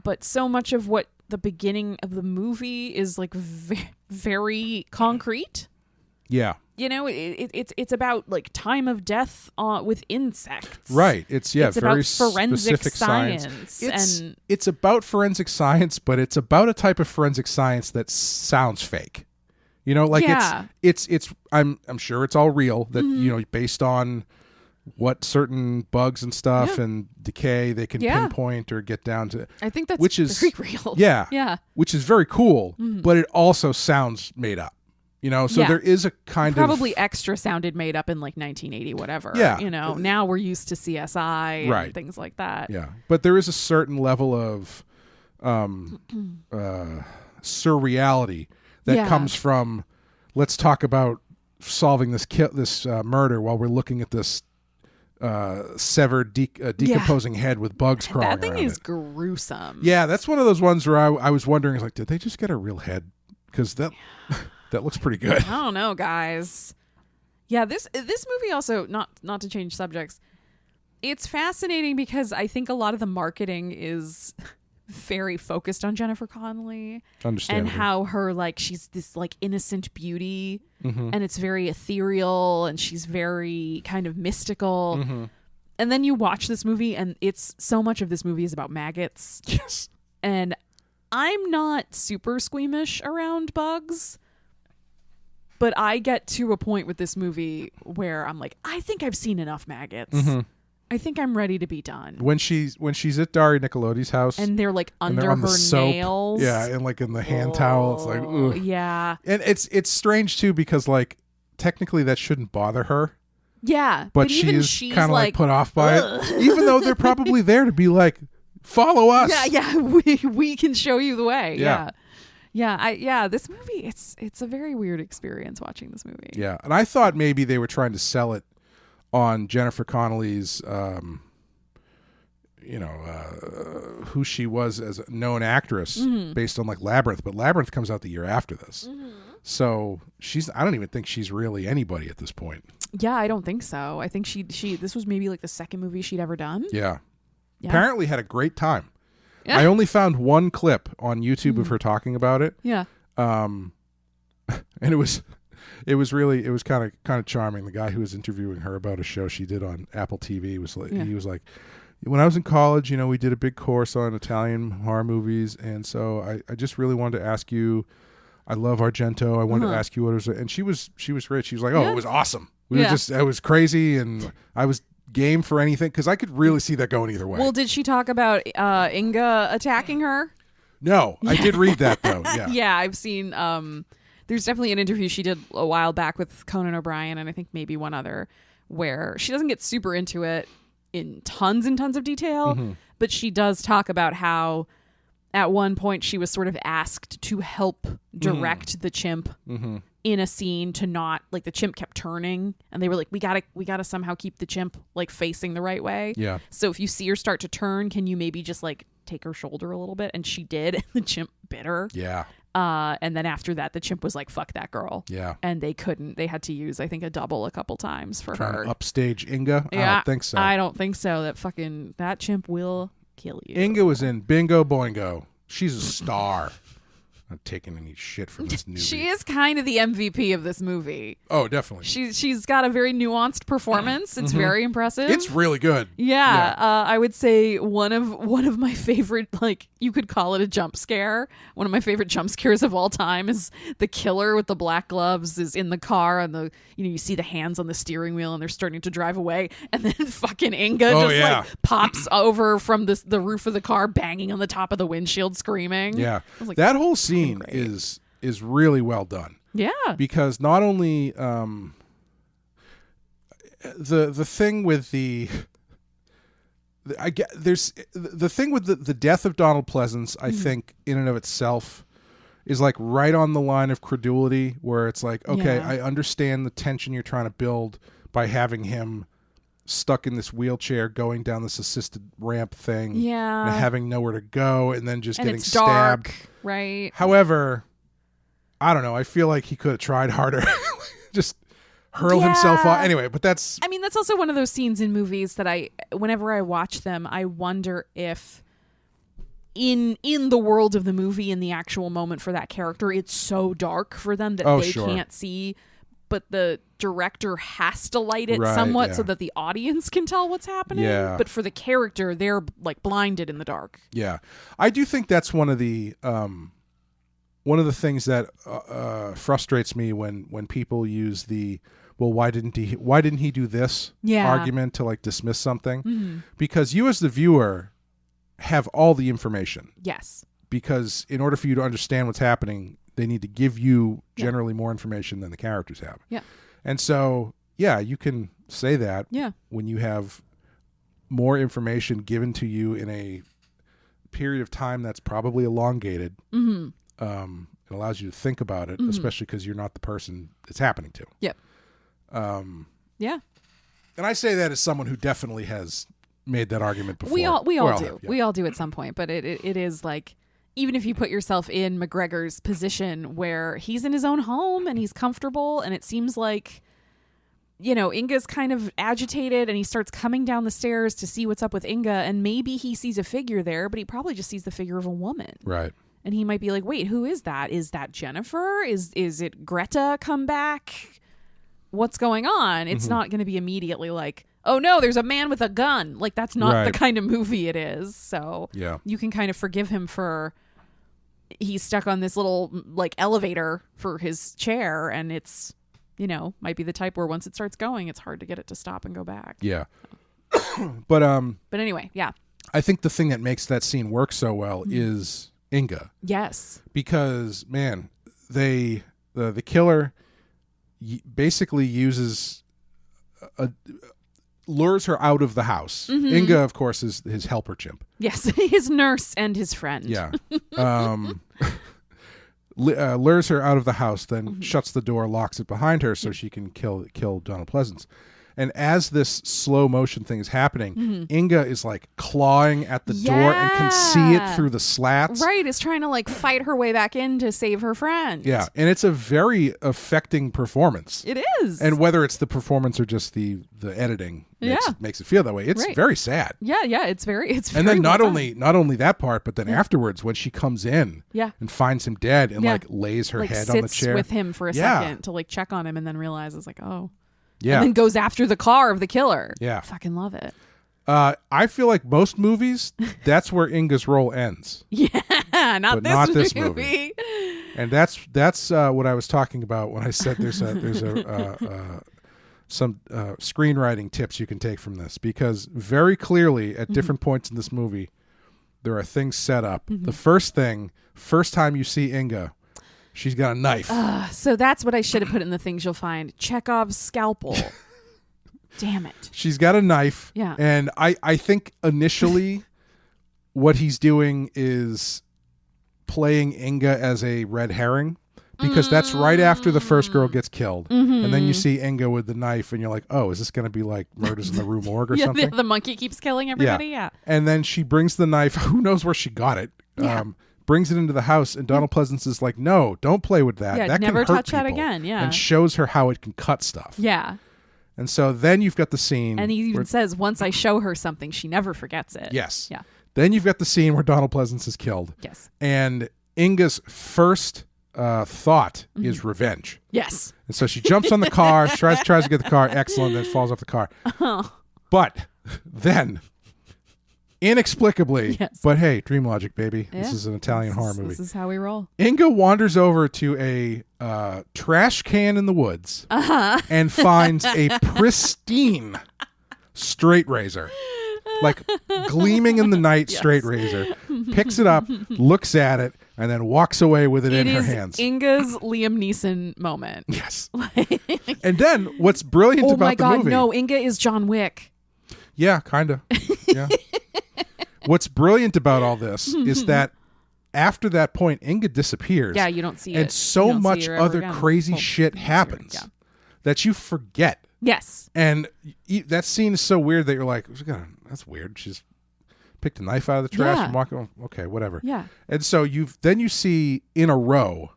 but so much of what the beginning of the movie is like very concrete. Yeah. You know, it's about like time of death with insects. Right. It's very about forensic specific science. It's about forensic science, but it's about a type of forensic science that sounds fake. You know, like it's I'm sure it's all real, that you know, based on what certain bugs and stuff and decay they can pinpoint or get down to. I think that's which is very real. Yeah. Yeah. Which is very cool, but it also sounds made up. You know, so there is a kind probably extra sounded made up in like 1980, whatever. Yeah. You know, now we're used to CSI and things like that. Yeah. But there is a certain level of surreality that comes from, let's talk about solving this murder while we're looking at this severed decomposing head with bugs crawling around. That thing is gruesome. Yeah, that's one of those ones where I was wondering, like, did they just get a real head? Because that looks pretty good. I don't know, guys. Yeah, this movie also, not to change subjects, it's fascinating because I think a lot of the marketing is very focused on Jennifer Connelly. Understandable. And how her, like, she's this like innocent beauty, and it's very ethereal, and she's very kind of mystical. And then you watch this movie, and it's so much of this movie is about maggots. Yes. And I'm not super squeamish around bugs, but I get to a point with this movie where I'm like, I think I've seen enough maggots. I think I'm ready to be done. When she's at Dario Nicolodi's house, and they're like under on her nails, and like in the hand towel, it's like, ugh. Yeah. And it's strange too, because like technically that shouldn't bother her. Yeah, but she's kind of like put off by it, even though they're probably there to be like, follow us. Yeah, we can show you the way. Yeah. This movie, it's a very weird experience watching this movie. Yeah, and I thought maybe they were trying to sell it on Jennifer Connelly's, who she was as a known actress, based on like Labyrinth, but Labyrinth comes out the year after this, so I don't even think she's really anybody at this point. Yeah, I don't think so. I think she this was maybe like the second movie she'd ever done. Yeah. Apparently had a great time. I only found one clip on YouTube of her talking about it. Yeah. And it was kind of charming. The guy who was interviewing her about a show she did on Apple TV was like, he was like, when I was in college, you know, we did a big course on Italian horror movies, and so I just really wanted to ask you. I love Argento. I wanted to ask you what it was, and she was great. She was like, oh, it was awesome. It was crazy, and I was game for anything, because I could really see that going either way. Well, did she talk about Inga attacking her? No, I did read that though. Yeah. Yeah, I've seen. There's definitely an interview she did a while back with Conan O'Brien, and I think maybe one other, where she doesn't get super into it in tons and tons of detail, but she does talk about how at one point she was sort of asked to help direct the chimp in a scene to not, like, the chimp kept turning, and they were like, we gotta somehow keep the chimp like facing the right way. Yeah. So if you see her start to turn, can you maybe just like take her shoulder a little bit? And she did, and the chimp bit her. Yeah. And then after that, the chimp was like, fuck that girl. Yeah. And they had to use, I think, a double a couple times for Trying her. to upstage Inga? Yeah, I don't think so. I don't think so. That chimp will kill you. Inga was in Bingo Boingo. She's a star. Not taking any shit from this movie. She is kind of the MVP of this movie. Oh, definitely. She's got a very nuanced performance. It's very impressive. It's really good. Yeah. I would say one of my favorite, like, you could call it a jump scare. One of my favorite jump scares of all time is the killer with the black gloves is in the car, and you see the hands on the steering wheel, and they're starting to drive away, and then fucking Inga like pops over from the roof of the car, banging on the top of the windshield, screaming. Yeah. Like, that whole scene is really well done. Yeah. Because not only the thing with the thing with the death of Donald Pleasance, I think in and of itself is like right on the line of credulity, where it's like, okay, I understand the tension you're trying to build by having him stuck in this wheelchair going down this assisted ramp thing. Yeah. And having nowhere to go and then just And getting it's stabbed. dark, right? However, I don't know. I feel like he could have tried harder. Just hurl himself off. Anyway, but that's... I mean, that's also one of those scenes in movies that whenever I watch them, I wonder if in the world of the movie, in the actual moment for that character, it's so dark for them that they can't see, but the director has to light it somewhat so that the audience can tell what's happening. Yeah. But for the character, they're like blinded in the dark. Yeah. I do think that's one of the things that frustrates me when people use the, well, why didn't he do this argument to like dismiss something? Mm-hmm. Because you as the viewer have all the information. Yes. Because in order for you to understand what's happening, they need to give you generally more information than the characters have. Yeah. And so, yeah, you can say that when you have more information given to you in a period of time that's probably elongated. Mm-hmm. It allows you to think about it, especially because you're not the person it's happening to. Yep. Yeah. And I say that as someone who definitely has made that argument before. We all do. We all do at some point, but it is like, even if you put yourself in McGregor's position where he's in his own home and he's comfortable, and it seems like, you know, Inga's kind of agitated and he starts coming down the stairs to see what's up with Inga, and maybe he sees a figure there, but he probably just sees the figure of a woman. Right. And he might be like, wait, who is that? Is that Jennifer? Is it Greta come back? What's going on? It's not going to be immediately like, oh no, there's a man with a gun. Like, that's not the kind of movie it is. So you can kind of forgive him for, he's stuck on this little like elevator for his chair, and it's, you know, might be the type where once it starts going, it's hard to get it to stop and go back. Yeah. But anyway, yeah. I think the thing that makes that scene work so well is Inga. Yes. Because, man, the killer basically uses lures her out of the house. Mm-hmm. Inga, of course, is his helper chimp. Yes, his nurse and his friend. Yeah. Lures her out of the house, then shuts the door, locks it behind her so she can kill Donald Pleasance. And as this slow motion thing is happening, Inga is like clawing at the door and can see it through the slats. Right, is trying to like fight her way back in to save her friend. Yeah, and it's a very affecting performance. It is. And whether it's the performance or just the editing makes it feel that way. It's very sad. Yeah, it's very and then not only that part, but then afterwards when she comes in and finds him dead and like lays her head on the chair. Sits with him for a second to like check on him and then realizes like, oh. Yeah. And then goes after the car of the killer. Yeah. Fucking love it. I feel like most movies, that's where Inga's role ends. Yeah, not this movie. And that's what I was talking about when I said there's some screenwriting tips you can take from this, because very clearly at different points in this movie, there are things set up. The first time you see Inga, she's got a knife. So that's what I should have put in the things you'll find. Chekhov's scalpel. Damn it. She's got a knife. Yeah. And I think initially what he's doing is playing Inga as a red herring, because that's right after the first girl gets killed. Mm-hmm. And then you see Inga with the knife and you're like, oh, is this going to be like Murders in the Rue Morgue or something? The monkey keeps killing everybody. Yeah. And then she brings the knife. Who knows where she got it? Yeah. Brings it into the house, and Donald Pleasance is like, no, don't play with that. Yeah, that never can hurt touch that people. again. Yeah. And shows her how it can cut stuff. Yeah. And so then you've got the scene. And he even says, once I show her something, she never forgets it. Yes. Yeah. Then you've got the scene where Donald Pleasance is killed. Yes. And Inga's first thought is revenge. Yes. And so she jumps on the car, tries to get the car, excellent, then falls off the car. But then, inexplicably, but hey, dream logic, baby. Yeah. This is an Italian horror movie. This is how we roll. Inga wanders over to a trash can in the woods and finds a pristine straight razor, like gleaming in the night straight razor, picks it up, looks at it, and then walks away with it in her hands. Inga's Liam Neeson moment. Yes. And then what's brilliant about the movie... Oh my God, no, Inga is John Wick. Yeah, kind of. Yeah. What's brilliant about all this is that after that point, Inga disappears. Yeah, you don't see it. And so much other crazy shit happens that you forget Yes. And that scene is so weird that you're like, that's weird. She's picked a knife out of the trash and walking. Okay, whatever. Yeah. And so you see in a row,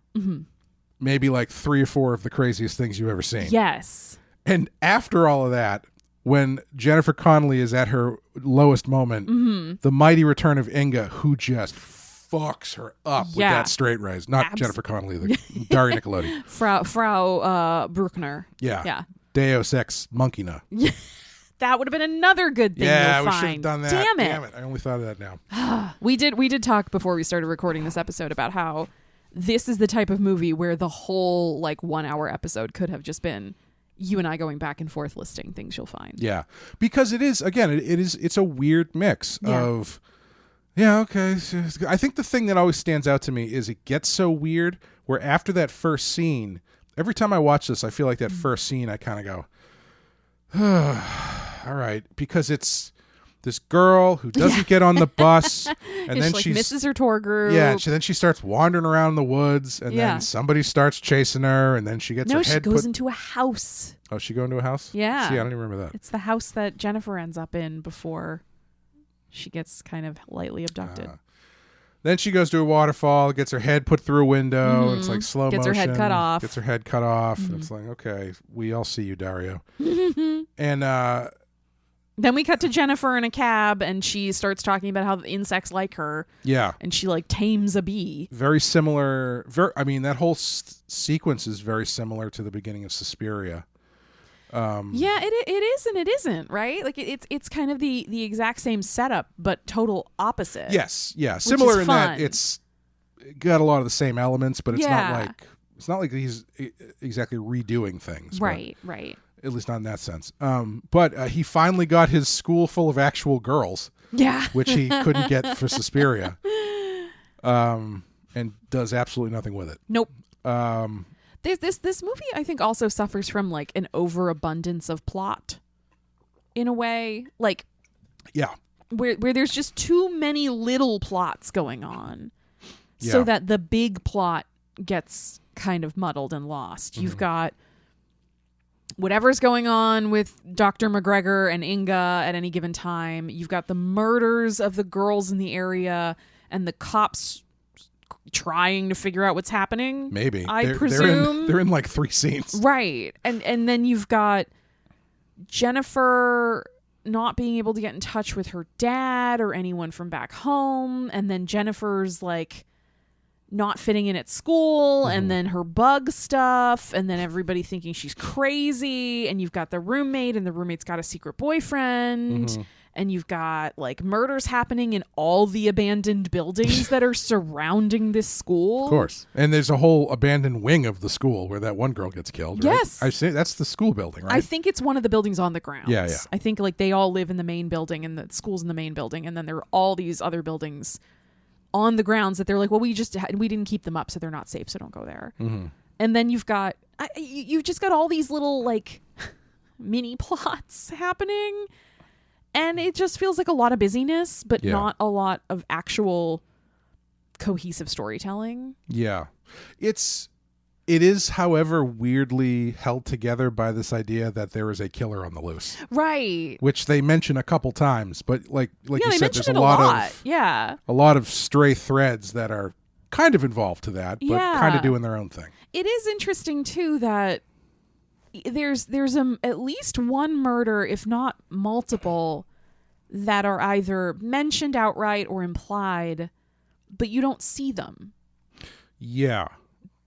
maybe like 3 or 4 of the craziest things you've ever seen. Yes. And after all of that, when Jennifer Connelly is at her lowest moment, the mighty return of Inga, who just fucks her up with that straight raise. Not Jennifer Connelly, the Dario Nickelodeon. Frau Bruckner. Yeah. Yeah. Deus Ex Monkina. That would have been another good thing. Yeah, you'll we find. should have done that. Damn it. I only thought of that now. We did talk before we started recording this episode about how this is the type of movie where the whole like 1 hour episode could have just been you and I going back and forth listing things you'll find. Yeah. Because it is, again, it's a weird mix of, okay. I think the thing that always stands out to me is it gets so weird where after that first scene, every time I watch this, I feel like that first scene, I kind of go, all right, because it's this girl who doesn't get on the bus, and then she misses her tour group. Yeah, then she starts wandering around the woods, and then somebody starts chasing her, and then she gets her head. No, she goes into a house. Oh, she go into a house? Yeah. See, I don't even remember that. It's the house that Jennifer ends up in before she gets kind of lightly abducted. Then she goes to a waterfall, gets her head put through a window, and it's like slow motion. Gets her head cut off. Gets her head cut off. And it's like, okay, we all see you, Dario. And then we cut to Jennifer in a cab, and she starts talking about how the insects like her. Yeah. And she like tames a bee. Very similar. That whole sequence is very similar to the beginning of Suspiria. Yeah, it is and it isn't, right? Like it's kind of the exact same setup, but total opposite. Yes, yeah, similar in that it's got a lot of the same elements, but it's not like he's exactly redoing things. Right, right. At least not in that sense. But he finally got his school full of actual girls. Yeah, which he couldn't get for Suspiria. And does absolutely nothing with it. Nope. This movie, I think, also suffers from like an overabundance of plot, in a way, like where there's just too many little plots going on, so that the big plot gets kind of muddled and lost. You've got whatever's going on with Dr. McGregor and Inga at any given time. You've got the murders of the girls in the area and the cops trying to figure out what's happening. Maybe. I presume. They're in like 3 scenes. Right. And then you've got Jennifer not being able to get in touch with her dad or anyone from back home. And then Jennifer's like not fitting in at school, and then her bug stuff, and then everybody thinking she's crazy. And you've got the roommate, and the roommate's got a secret boyfriend. And you've got like murders happening in all the abandoned buildings that are surrounding this school. Of course. And there's a whole abandoned wing of the school where that one girl gets killed. Right? Yes. I say that's the school building, right? I think it's one of the buildings on the grounds. Yeah. I think like they all live in the main building, and the school's in the main building. And then there are all these other buildings on the grounds that they're like, well, we didn't keep them up, so they're not safe, so don't go there. And then you've just got all these little like mini plots happening. And it just feels like a lot of busyness, but not a lot of actual cohesive storytelling. Yeah. It is, however, weirdly held together by this idea that there is a killer on the loose. Right. Which they mention a couple times, but like you said, there's a lot of stray threads that are kind of involved to that, but kind of doing their own thing. It is interesting too that there's at least one murder, if not multiple, that are either mentioned outright or implied, but you don't see them. Yeah.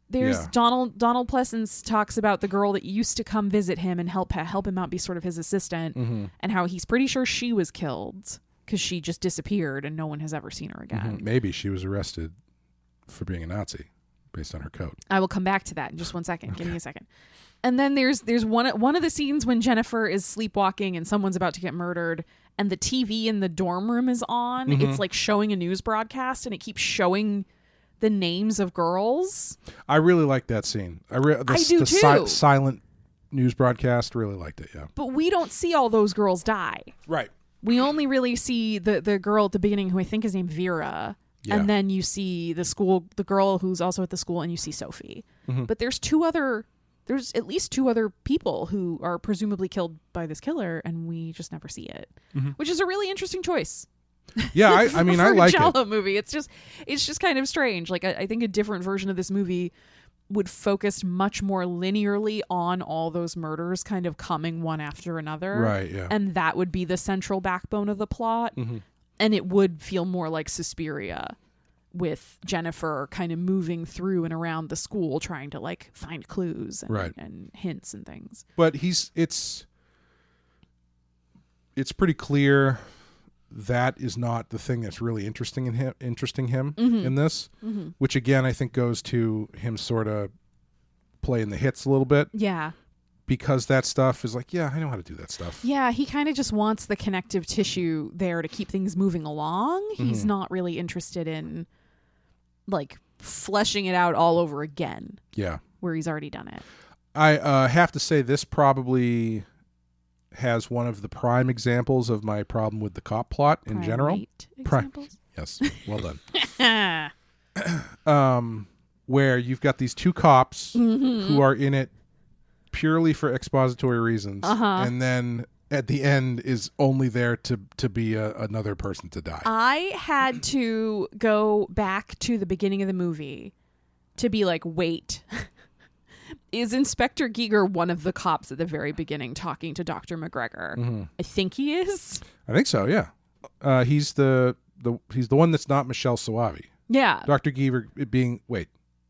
There's Donald Pleasance talks about the girl that used to come visit him and help him out, be sort of his assistant, and how he's pretty sure she was killed because she just disappeared and no one has ever seen her again. Maybe she was arrested for being a Nazi based on her coat. I will come back to that in just 1 second. Okay. Give me a second. And then there's one of the scenes when Jennifer is sleepwalking and someone's about to get murdered, and the TV in the dorm room is on. It's like showing a news broadcast, and it keeps showing the names of girls. I really like that scene. I do too. Silent news broadcast, really liked it. Yeah. But we don't see all those girls die. Right. We only really see the girl at the beginning, who I think is named Vera. Yeah. And then you see the girl who's also at the school, and you see Sophie. But there's 2 other there's at least 2 other people who are presumably killed by this killer, and we just never see it, which is a really interesting choice. Yeah, I mean, I like a Giallo it. movie. It's just kind of strange. Like I think a different version of this movie would focus much more linearly on all those murders kind of coming one after another. Right, yeah. And that would be the central backbone of the plot. And it would feel more like Suspiria, with Jennifer kind of moving through and around the school trying to like find clues and hints and things. But it's pretty clear that is not the thing that's really interesting him in this, which again I think goes to him sort of playing the hits a little bit. Yeah. Because that stuff is like, yeah, I know how to do that stuff. Yeah, he kind of just wants the connective tissue there to keep things moving along. He's not really interested in like fleshing it out all over again. Yeah. Where he's already done it. I have to say this probably has one of the prime examples of my problem with the cop plot in general. Examples? Yes. Well done. Where you've got these 2 cops who are in it purely for expository reasons, and then at the end is only there to be another person to die. I had to go back to the beginning of the movie to be like, wait, is Inspector Giger one of the cops at the very beginning talking to Dr. McGregor? I think he is. I think so, yeah. He's the one that's not Michelle Soavi. Yeah. Dr. Giger being,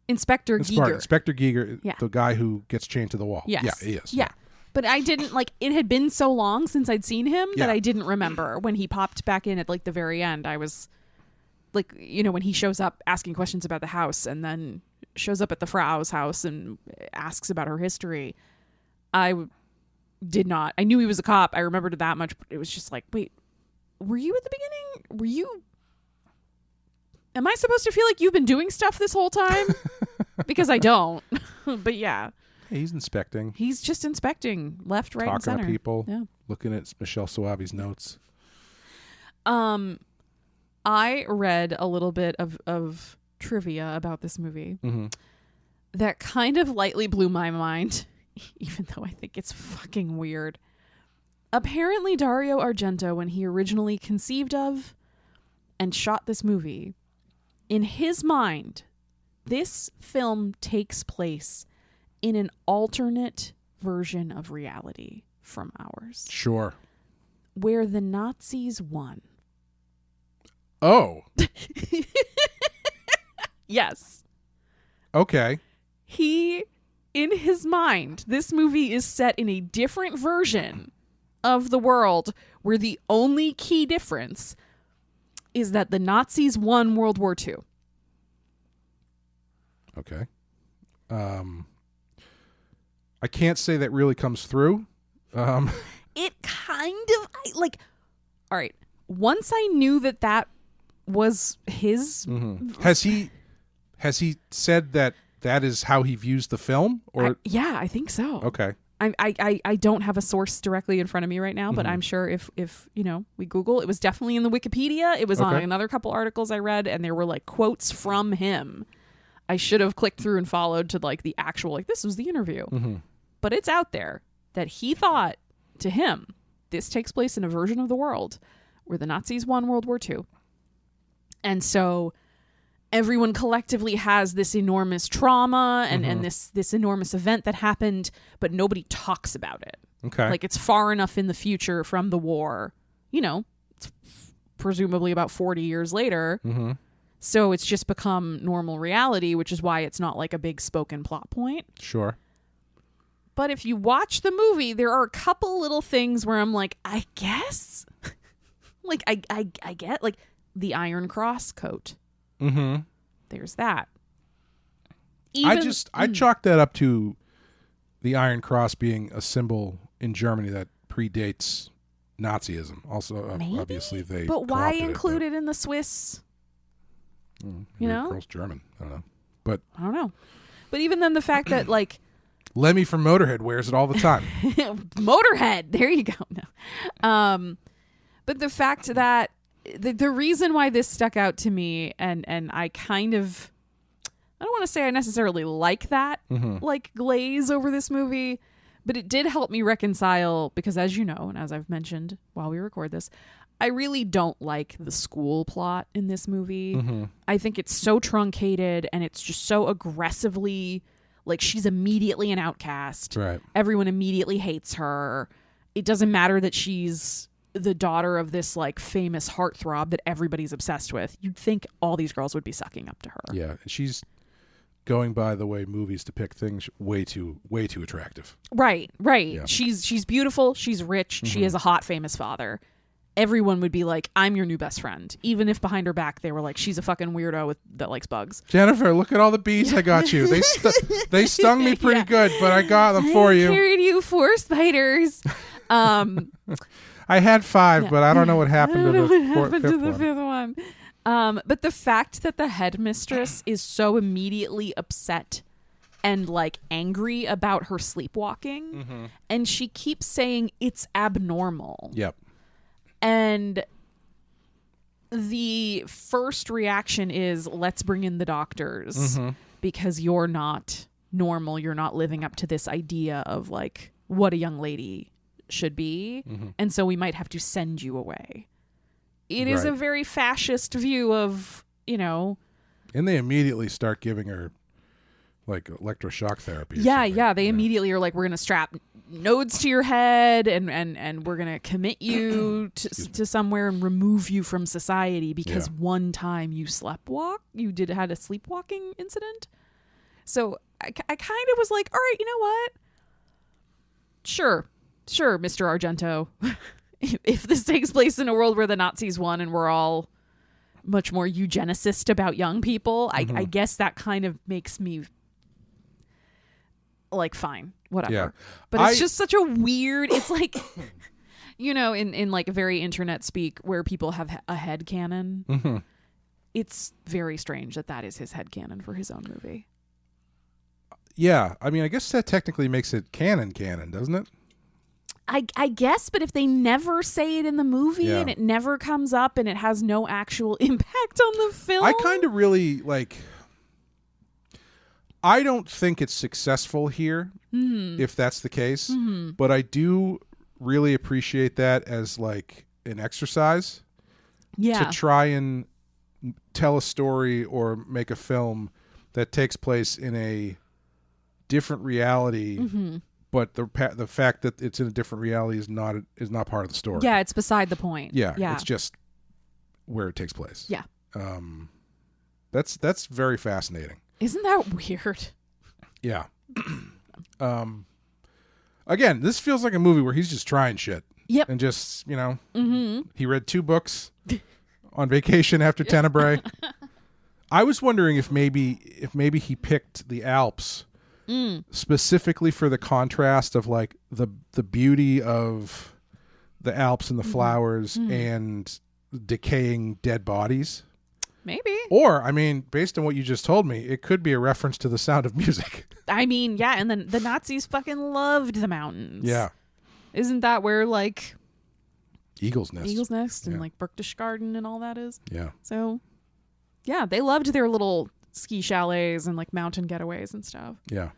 Inspector Giger. Inspector Giger, the guy who gets chained to the wall. Yes. Yeah, he is. Yeah. But I didn't, like, it had been so long since I'd seen him that I didn't remember. When he popped back in at, like, the very end, I was, like, you know, when he shows up asking questions about the house and then shows up at the Frau's house and asks about her history, I knew he was a cop. I remembered it that much, but it was just like, wait, were you at the beginning? Am I supposed to feel like you've been doing stuff this whole time? Because I don't. But yeah. He's inspecting. He's just inspecting left, right, and center. Talking to people. Yeah. Looking at Michelle Soavi's notes. I read a little bit of trivia about this movie that kind of lightly blew my mind, even though I think it's fucking weird. Apparently, Dario Argento, when he originally conceived of and shot this movie, in his mind, this film takes place in an alternate version of reality from ours. Sure. Where the Nazis won. Oh. Yes. Okay. In his mind, this movie is set in a different version of the world where the only key difference is that the Nazis won World War II. Okay. I can't say that really comes through. It kind of, like, all right, once I knew that was his... Has he said that is how he views the film? Or yeah, I think so. Okay. I don't have a source directly in front of me right now, but I'm sure if you know, we Google, it was definitely in the Wikipedia. It was on another couple articles I read, and there were like quotes from him. I should have clicked through and followed to like the actual, like, this was the interview. But it's out there that he thought, to him, this takes place in a version of the world where the Nazis won World War II. And so everyone collectively has this enormous trauma and this enormous event that happened, but nobody talks about it. Okay. Like, it's far enough in the future from the war, you know, it's presumably about 40 years later. So it's just become normal reality, which is why it's not like a big spoken plot point. Sure. But if you watch the movie, there are a couple little things where I'm like, I guess? Like, I get, like, the Iron Cross coat. There's that. I chalked that up to the Iron Cross being a symbol in Germany that predates Nazism. Also, obviously, they. But why include it in the Swiss? You know, girl's German. I don't know, but I don't know. But even then, the fact that like Lemmy from Motorhead wears it all the time. Motorhead, there you go. No, but the fact that the reason why this stuck out to me, and I kind of I don't want to say I necessarily like that like glaze over this movie, but it did help me reconcile because, as you know, and as I've mentioned while we record this, I really don't like the school plot in this movie. I think it's so truncated and it's just so aggressively, like, she's immediately an outcast. Right. Everyone immediately hates her. It doesn't matter that she's the daughter of this like famous heartthrob that everybody's obsessed with. You'd think all these girls would be sucking up to her. Yeah, she's going by the way movies depict things, way too attractive. Right. Yeah. She's beautiful. She's rich. She has a hot, famous father. Everyone would be like, I'm your new best friend. Even if behind her back they were like, she's a fucking weirdo that likes bugs. Jennifer, look at all the bees I got you. They stung me pretty good, but I got them for you. I carried you 4 spiders. I had 5, but I don't know what happened to the fifth one. But the fact that the headmistress is so immediately upset and like angry about her sleepwalking, and she keeps saying it's abnormal. Yep. And the first reaction is, let's bring in the doctors because you're not normal. You're not living up to this idea of like what a young lady should be. And so we might have to send you away. It is a very fascist view of, you know. And they immediately start giving her like electroshock therapy. Yeah. They immediately are like, we're going to strap nodes to your head and we're going to commit you to somewhere and remove you from society because one time you had a sleepwalking incident. So I kind of was like, all right, you know what? Sure, Mr. Argento. If this takes place in a world where the Nazis won and we're all much more eugenicist about young people, I guess that kind of makes me like, fine, whatever. Yeah. But it's just such a weird, it's like, you know, in like very internet speak where people have a head canon. It's very strange that is his head canon for his own movie. Yeah. I mean, I guess that technically makes it canon, doesn't it? I guess, but if they never say it in the movie and it never comes up and it has no actual impact on the film. I kind of really like, I don't think it's successful here, if that's the case, but I do really appreciate that as like an exercise to try and tell a story or make a film that takes place in a different reality. But the fact that it's in a different reality is not part of the story. Yeah, it's beside the point. Yeah, it's just where it takes place. Yeah. That's very fascinating. Isn't that weird? Yeah. Again, this feels like a movie where he's just trying shit. Yep. And just, you know, he read 2 books on vacation after Tenebrae. I was wondering if maybe he picked the Alps specifically for the contrast of like the beauty of the Alps and the flowers and decaying dead bodies. Maybe. Or, I mean, based on what you just told me, it could be a reference to The Sound of Music. I mean, yeah, and then the Nazis fucking loved the mountains. Yeah. Isn't that where like Eagle's Nest and like Berchtesgaden and all that is? Yeah. So, yeah, they loved their little ski chalets and like mountain getaways and stuff. Yeah.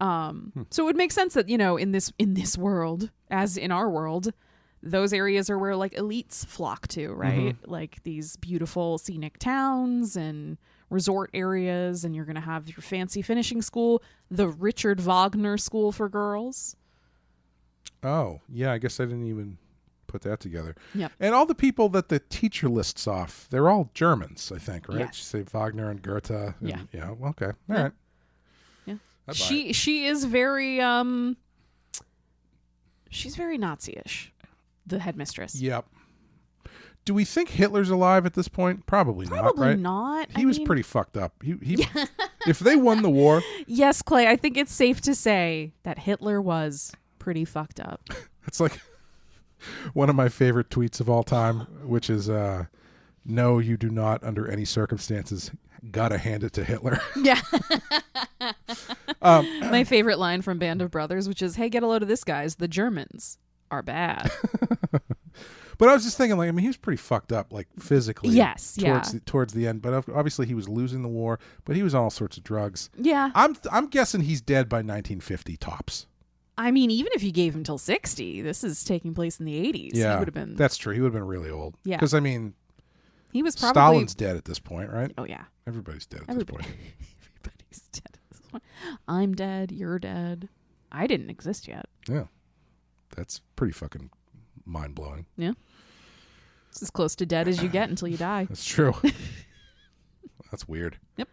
So it would make sense that, you know, in this world, as in our world, those areas are where like elites flock to, right? Like these beautiful scenic towns and resort areas, and you're going to have your fancy finishing school, the Richard Wagner School for Girls. Oh, yeah, I guess I didn't even put that together. Yep. And all the people that the teacher lists off, they're all Germans, I think, right? Yes. She say Wagner and Goethe. And, Yeah. Okay. All right. Yeah. She is very she's very Nazi-ish, the headmistress. Yep. Do we think Hitler's alive at this point? Probably not, right? Not. He was pretty fucked up. He if they won the war. Yes, Clay, I think it's safe to say that Hitler was pretty fucked up. It's like one of my favorite tweets of all time, which is no, you do not under any circumstances gotta hand it to Hitler. Yeah. My favorite line from Band of Brothers, which is, hey, get a load of this, guys. The Germans are bad. But I was just thinking, like, I mean, he was pretty fucked up, like physically. Yes, towards the end. But obviously, he was losing the war. But he was on all sorts of drugs. Yeah. I'm guessing he's dead by 1950 tops. I mean, even if you gave him till 60, this is taking place in the 80s. Yeah, he would have been. That's true. He would have been really old. Yeah. Because I mean, he was probably Stalin's dead at this point, right? Oh yeah. Everybody's dead at this point. Everybody's dead at this point. I'm dead. You're dead. I didn't exist yet. Yeah. That's pretty fucking mind blowing. Yeah. It's as close to dead as you get until you die. That's true. That's weird. Yep.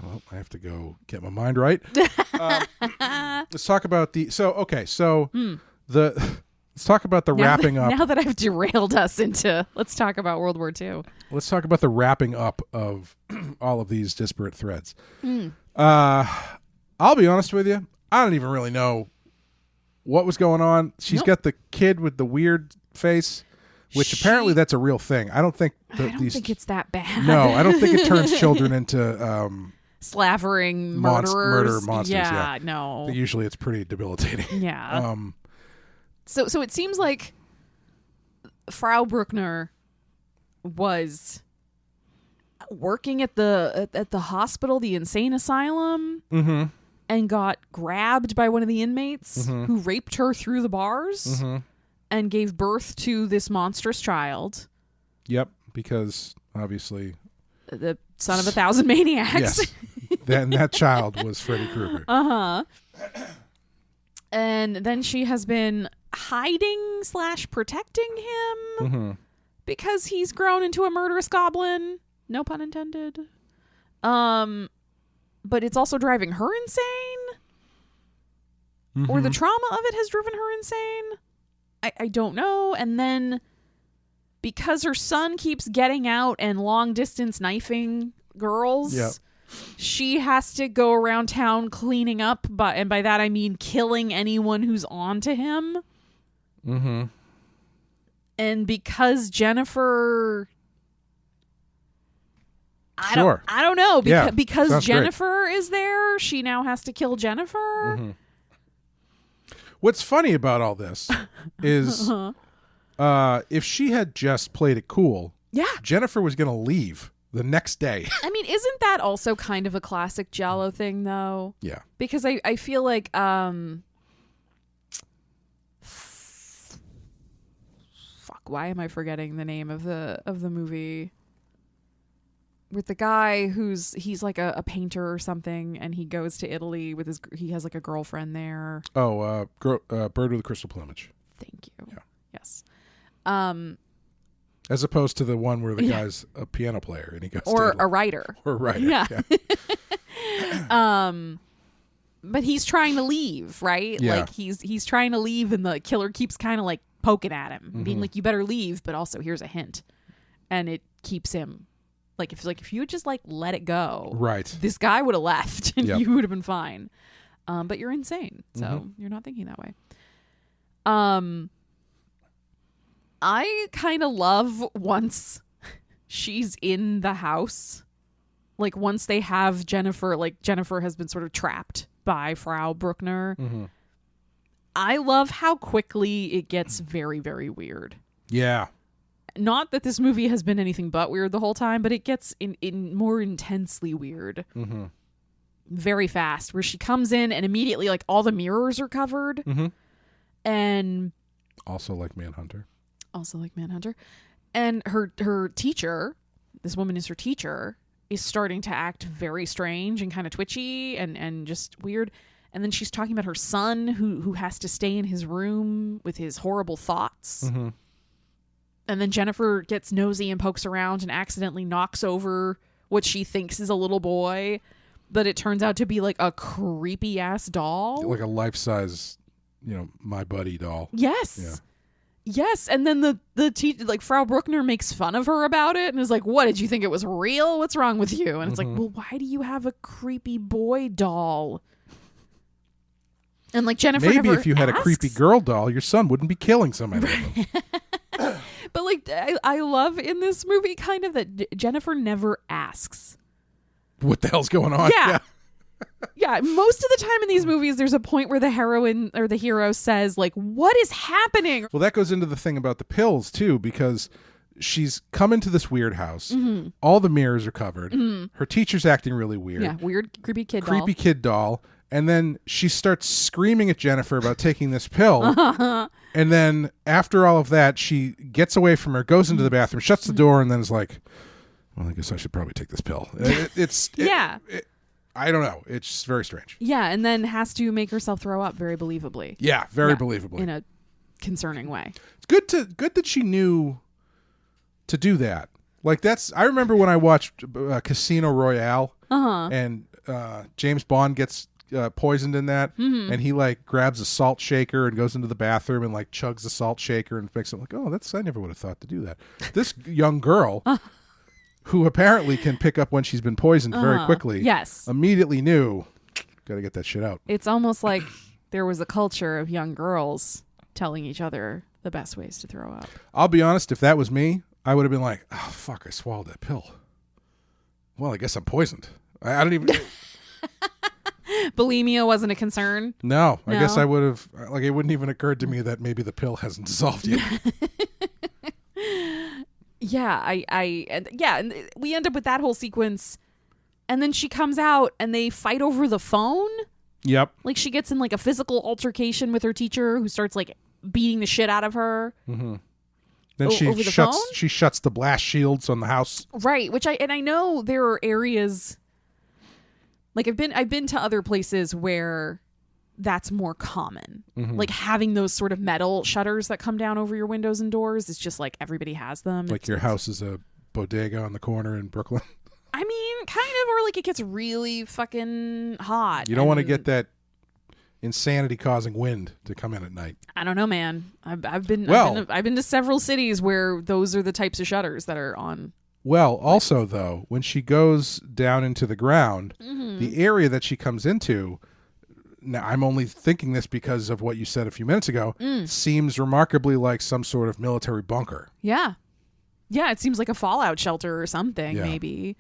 Well, I have to go get my mind right. Let's talk about the. Let's talk about the wrapping up. Now that I've derailed us into, let's talk about World War II. Let's talk about the wrapping up of all of these disparate threads. I'll be honest with you. I don't even really know what was going on. She's got the kid with the weird face, which apparently that's a real thing. I don't think I don't think it's that bad. No, I don't think it turns children into slavering murderers. Murder monsters. Yeah, no. Usually it's pretty debilitating. Yeah. So it seems like Frau Bruckner was working at the hospital, the insane asylum, and got grabbed by one of the inmates who raped her through the bars and gave birth to this monstrous child. Yep, because obviously the son of 1,000 maniacs. Yes. that child was Freddy Krueger. And then she has been hiding / protecting him because he's grown into a murderous goblin. No pun intended. But it's also driving her insane. Or the trauma of it has driven her insane. I don't know. And then because her son keeps getting out and long distance knifing girls, she has to go around town cleaning up. And by that I mean killing anyone who's on to him. And because Jennifer... I don't know. Because Jennifer is there, she now has to kill Jennifer. What's funny about all this is if she had just played it cool, Jennifer was going to leave the next day. I mean, isn't that also kind of a classic Giallo thing, though? Yeah. Because I feel like... why am I forgetting the name of the movie? With the guy he's like a painter or something, and he goes to Italy with he has like a girlfriend there. Oh, Bird with a Crystal Plumage. Thank you. Yeah. Yes. As opposed to the one where the guy's a piano player and he goes or a writer. Or a writer. Yeah. But he's trying to leave, right? Yeah. Like he's trying to leave, and the killer keeps kind of like poking at him, being like, "You better leave," but also here's a hint, and it keeps him. If you would just let it go, right? This guy would have left, and you would have been fine. But you're insane, so you're not thinking that way. I kind of love once she's in the house, once they have Jennifer. Jennifer has been sort of trapped by Frau Bruckner. I love how quickly it gets very, very weird. Yeah. Not that this movie has been anything but weird the whole time, but it gets in more intensely weird very fast, where she comes in and immediately all the mirrors are covered. And also like Manhunter. And her teacher, this woman is her teacher, is starting to act very strange and kind of twitchy and just weird. And then she's talking about her son who has to stay in his room with his horrible thoughts. And then Jennifer gets nosy and pokes around and accidentally knocks over what she thinks is a little boy, but it turns out to be a creepy ass doll. Like a life-size, My Buddy doll. Yes. Yeah. Yes. And then the teacher, Frau Bruckner makes fun of her about it and is like, "What, did you think it was real? What's wrong with you?" And it's like, "Well, why do you have a creepy boy doll?" And Jennifer maybe never if you had a creepy girl doll, your son wouldn't be killing so many of them. But I love in this movie kind of that Jennifer never asks what the hell's going on. Yeah. Yeah, most of the time in these movies, there's a point where the heroine or the hero says, like, what is happening? Well, that goes into the thing about the pills, too, because she's come into this weird house. All the mirrors are covered. Her teacher's acting really weird. Yeah, weird, creepy kid doll. Creepy kid doll. And then she starts screaming at Jennifer about taking this pill. And then after all of that, she gets away from her, goes into the bathroom, shuts the door, and then is like, well, I guess I should probably take this pill. I don't know. It's just very strange. Yeah, and then has to make herself throw up very believably. Yeah, very believably. In a concerning way. It's good that she knew to do that. Like I remember when I watched Casino Royale and James Bond gets poisoned in that, and he like grabs a salt shaker and goes into the bathroom and like chugs the salt shaker and makes it like, oh, I never would have thought to do that. This young girl who apparently can pick up when she's been poisoned very quickly. Yes. Immediately knew, got to get that shit out. It's almost like there was a culture of young girls telling each other the best ways to throw up. I'll be honest, if that was me, I would have been like, oh, fuck, I swallowed that pill. Well, I guess I'm poisoned. I don't even... Bulimia wasn't a concern? No, I guess I would have... Like, it wouldn't even occurred to me that maybe the pill hasn't dissolved yet. Yeah, and we end up with that whole sequence, and then she comes out and they fight over the phone. Yep. Like she gets in like a physical altercation with her teacher, who starts like beating the shit out of her. Then she shuts the blast shields on the house. Right, which I know there are areas, like I've been to other places where that's more common. Like having those sort of metal shutters that come down over your windows and doors is just like everybody has them. Like your house is a bodega on the corner in Brooklyn. I mean, kind of, or like it gets really fucking hot. You don't want to get that insanity causing wind to come in at night. I don't know, man. I've been to several cities where those are the types of shutters that are on. Well, also though, when she goes down into the ground, the area that she comes into, now I'm only thinking this because of what you said a few minutes ago, seems remarkably like some sort of military bunker. Yeah. Yeah, it seems like a fallout shelter or something, maybe.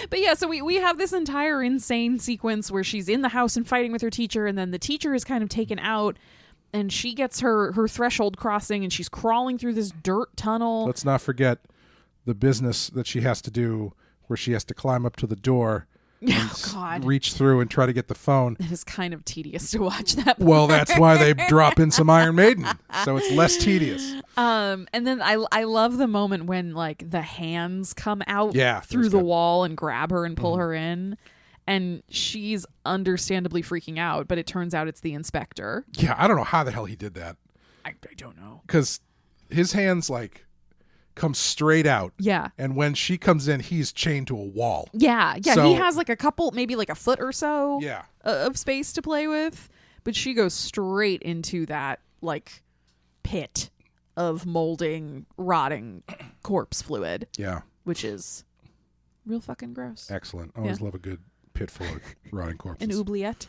But yeah, so we have this entire insane sequence where she's in the house and fighting with her teacher, and then the teacher is kind of taken out, and she gets her threshold crossing, and she's crawling through this dirt tunnel. Let's not forget the business that she has to do, where she has to climb up to the door and reach through and try to get the phone. It is kind of tedious to watch that. Well, that's why they drop in some Iron Maiden, so it's less tedious. And then I love the moment when like the hands come out through the wall and grab her and pull her in, and she's understandably freaking out, but it turns out it's the inspector. Yeah, I don't know how the hell he did that. I don't know, because his hands like come straight out. Yeah. And when she comes in, he's chained to a wall. Yeah. So, he has like a couple, maybe like a foot or so of space to play with. But she goes straight into that like pit of molding, rotting corpse fluid. Yeah. Which is real fucking gross. Excellent. I always love a good pit full of rotting corpses. An oubliette.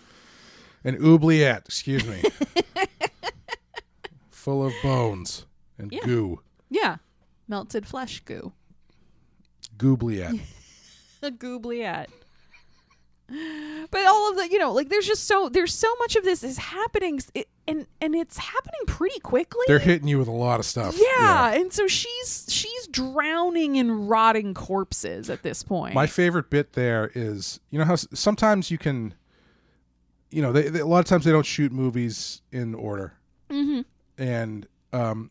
An oubliette, excuse me. Full of bones and goo. Yeah. Melted flesh goo. Goobliette. A goobliette. But all of the, like there's so much of this is happening, and it's happening pretty quickly. They're hitting you with a lot of stuff. Yeah. And so she's drowning in rotting corpses at this point. My favorite bit there is, how sometimes you can, they a lot of times they don't shoot movies in order. And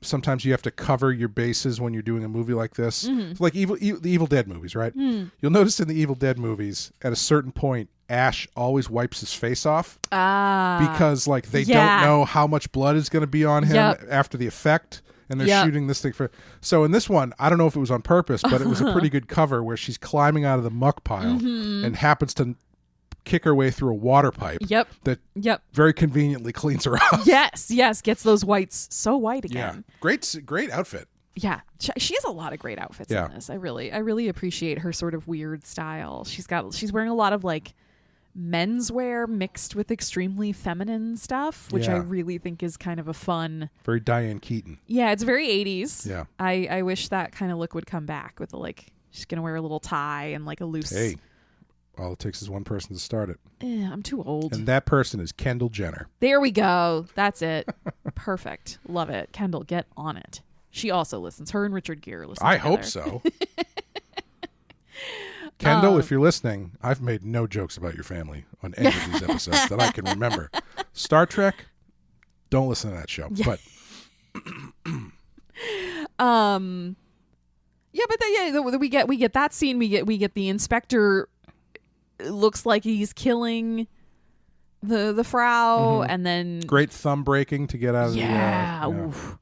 sometimes you have to cover your bases when you're doing a movie like this. It's like the Evil Dead movies, right? You'll notice in the Evil Dead movies, at a certain point, Ash always wipes his face off because like they don't know how much blood is going to be on him after the effect, and they're shooting this thing for. So in this one, I don't know if it was on purpose, but it was a pretty good cover where she's climbing out of the muck pile and happens to kick her way through a water pipe that very conveniently cleans her up. Yes, gets those whites so white again. Yeah, great outfit. Yeah, she has a lot of great outfits in this. I really appreciate her sort of weird style. She's wearing a lot of like menswear mixed with extremely feminine stuff, which I really think is kind of a fun. Very Diane Keaton. Yeah, it's very 80s. Yeah, I wish that kind of look would come back with she's gonna wear a little tie and like a loose. Hey. All it takes is one person to start it. I'm too old. And that person is Kendall Jenner. There we go. That's it. Perfect. Love it. Kendall, get on it. She also listens. Her and Richard Gere listen I together. hope so. Kendall, if you're listening, I've made no jokes about your family on any of these episodes that I can remember. Star Trek, don't listen to that show. Yeah. But we get that scene. We get the inspector. It looks like he's killing the Frau, and then great thumb breaking to get out of the. Oof.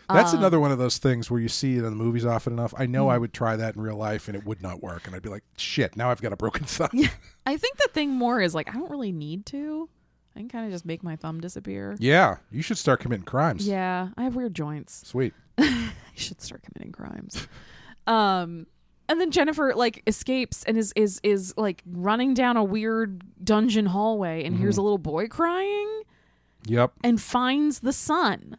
That's another one of those things where you see it in the movies often enough. I know I would try that in real life and it would not work, and I'd be like, "Shit! Now I've got a broken thumb." Yeah. I think the thing more is like I don't really need to. I can kind of just make my thumb disappear. Yeah, you should start committing crimes. Yeah, I have weird joints. Sweet. I should start committing crimes. And then Jennifer like escapes and is like running down a weird dungeon hallway and hears a little boy crying. Yep. And finds the son.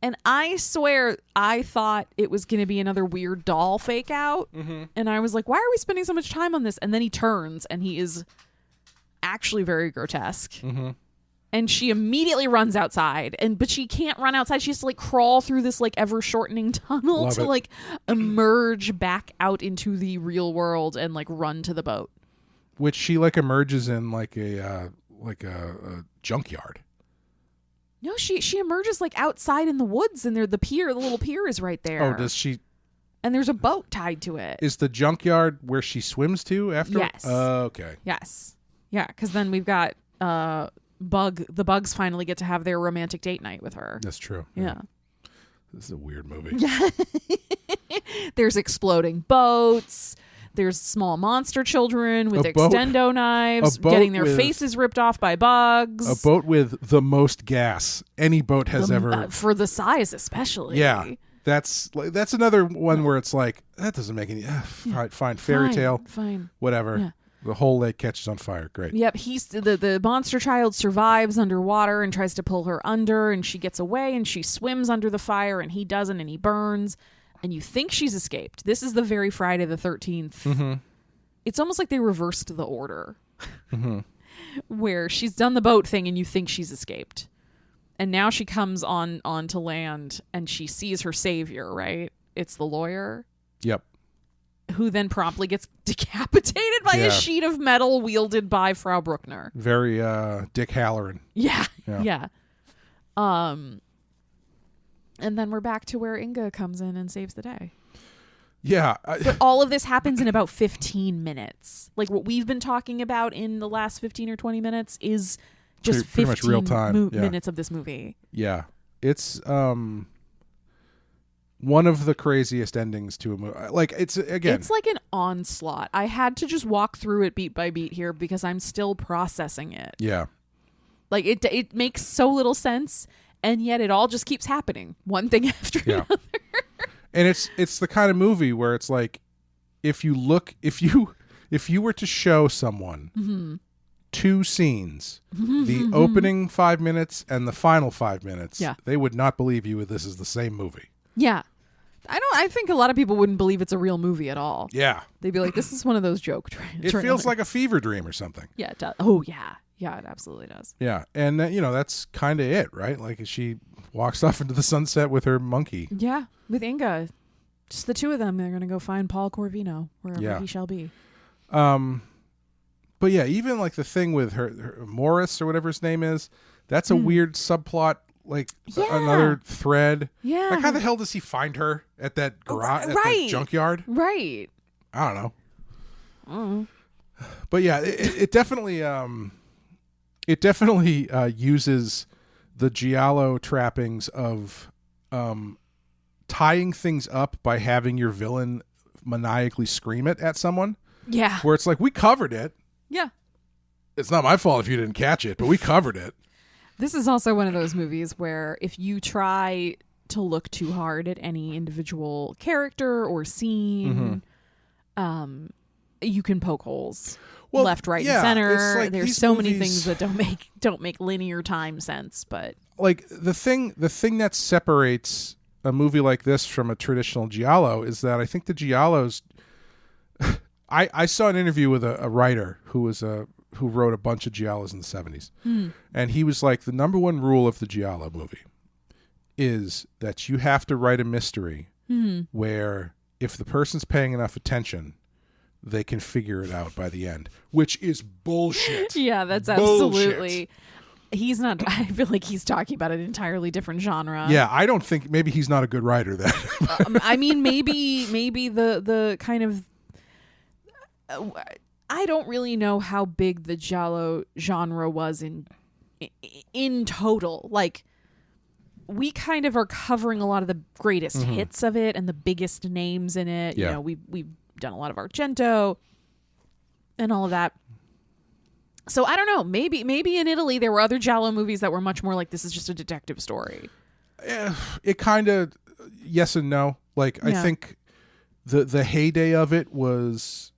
And I swear I thought it was going to be another weird doll fake out. And I was like, why are we spending so much time on this? And then he turns and he is actually very grotesque. And she immediately runs outside, but she can't run outside. She has to like crawl through this like ever shortening tunnel to like emerge back out into the real world and like run to the boat. Which she like emerges in like a junkyard. No, she emerges like outside in the woods, and the little pier is right there. Oh, does she? And there's a boat tied to it. Is the junkyard where she swims to after? Yes. Okay. Yes. Yeah, because then we've got the bugs finally get to have their romantic date night with her. That's true. Yeah. This is a weird movie. Yeah. There's exploding boats. There's small monster children with extendo knives getting their faces ripped off by bugs. A boat with the most gas any boat has ever. For the size especially. Yeah. That's another one where it's like, that doesn't make any... fine. Fairy tale. Fine. Whatever. Yeah. The whole lake catches on fire. Great. Yep, he's the monster child survives underwater and tries to pull her under, and she gets away and she swims under the fire, and he doesn't, and he burns, and you think she's escaped. This is the very Friday the 13th. It's almost like they reversed the order, where she's done the boat thing and you think she's escaped, and now she comes onto land and she sees her savior. Right, it's the lawyer. Yep. Who then promptly gets decapitated by a sheet of metal wielded by Frau Bruckner. Very Dick Halloran. Yeah. And then we're back to where Inga comes in and saves the day. Yeah. But all of this happens in about 15 minutes. Like what we've been talking about in the last 15 or 20 minutes is just pretty much real time. Minutes of this movie. Yeah. It's one of the craziest endings to a movie. Like it's like an onslaught. I had to just walk through it beat by beat here because I'm still processing it. Yeah. Like it makes so little sense, and yet it all just keeps happening, one thing after another. And it's the kind of movie where it's like, if you were to show someone two scenes, the opening 5 minutes and the final 5 minutes, they would not believe you this is the same movie. Yeah. I think a lot of people wouldn't believe it's a real movie at all. Yeah. They'd be like, this is one of those joke It feels like a fever dream or something. Yeah, it does. Oh, yeah. Yeah, it absolutely does. Yeah. And, that's kind of it, right? Like she walks off into the sunset with her monkey. Yeah, with Inga. Just the two of them. They're going to go find Paul Corvino, wherever he shall be. But yeah, even like the thing with her Morris or whatever his name is, that's a weird subplot. Like another thread. Yeah. Like how the hell does he find her at that garage, at the junkyard? Right. I don't know. But yeah, it definitely uses the giallo trappings of tying things up by having your villain maniacally scream it at someone. Yeah. Where it's like, we covered it. Yeah. It's not my fault if you didn't catch it, but we covered it. This is also one of those movies where if you try to look too hard at any individual character or scene, you can poke holes left, right, and center. Like there's so many things that don't make linear time sense. But like the thing that separates a movie like this from a traditional giallo is that I think the giallos, I saw an interview with a writer who wrote a bunch of giallos in the 70s. And he was like, the number one rule of the giallo movie is that you have to write a mystery where if the person's paying enough attention, they can figure it out by the end, which is bullshit. Yeah, that's absolutely. He's not. I feel like he's talking about an entirely different genre. Yeah, I don't think maybe he's not a good writer then. I mean, maybe the kind of. I don't really know how big the giallo genre was in total. Like, we kind of are covering a lot of the greatest hits of it and the biggest names in it. Yeah. You know, we've done a lot of Argento and all of that. So I don't know. Maybe in Italy there were other giallo movies that were much more like this is just a detective story. It kind of yes and no. Like I think the heyday of it was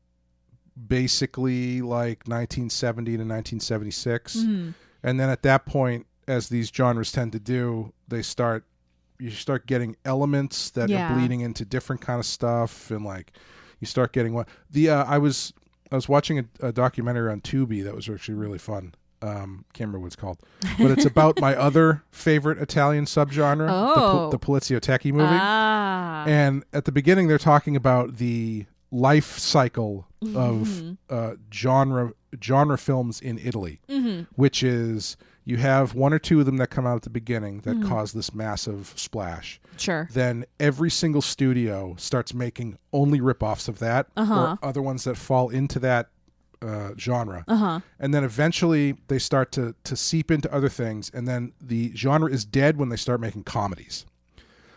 basically like 1970 to 1976, and then at that point, as these genres tend to do, you start getting elements that are bleeding into different kind of stuff, and like you start getting what I was watching a documentary on Tubi that was actually really fun. Can't remember what it's called, but it's about my other favorite Italian subgenre, the Poliziotteschi movie. And at the beginning, they're talking about the life cycle of genre films in Italy, which is you have one or two of them that come out at the beginning that cause this massive splash. Sure. Then every single studio starts making only ripoffs of that or other ones that fall into that genre. And then eventually they start to seep into other things, and then the genre is dead when they start making comedies.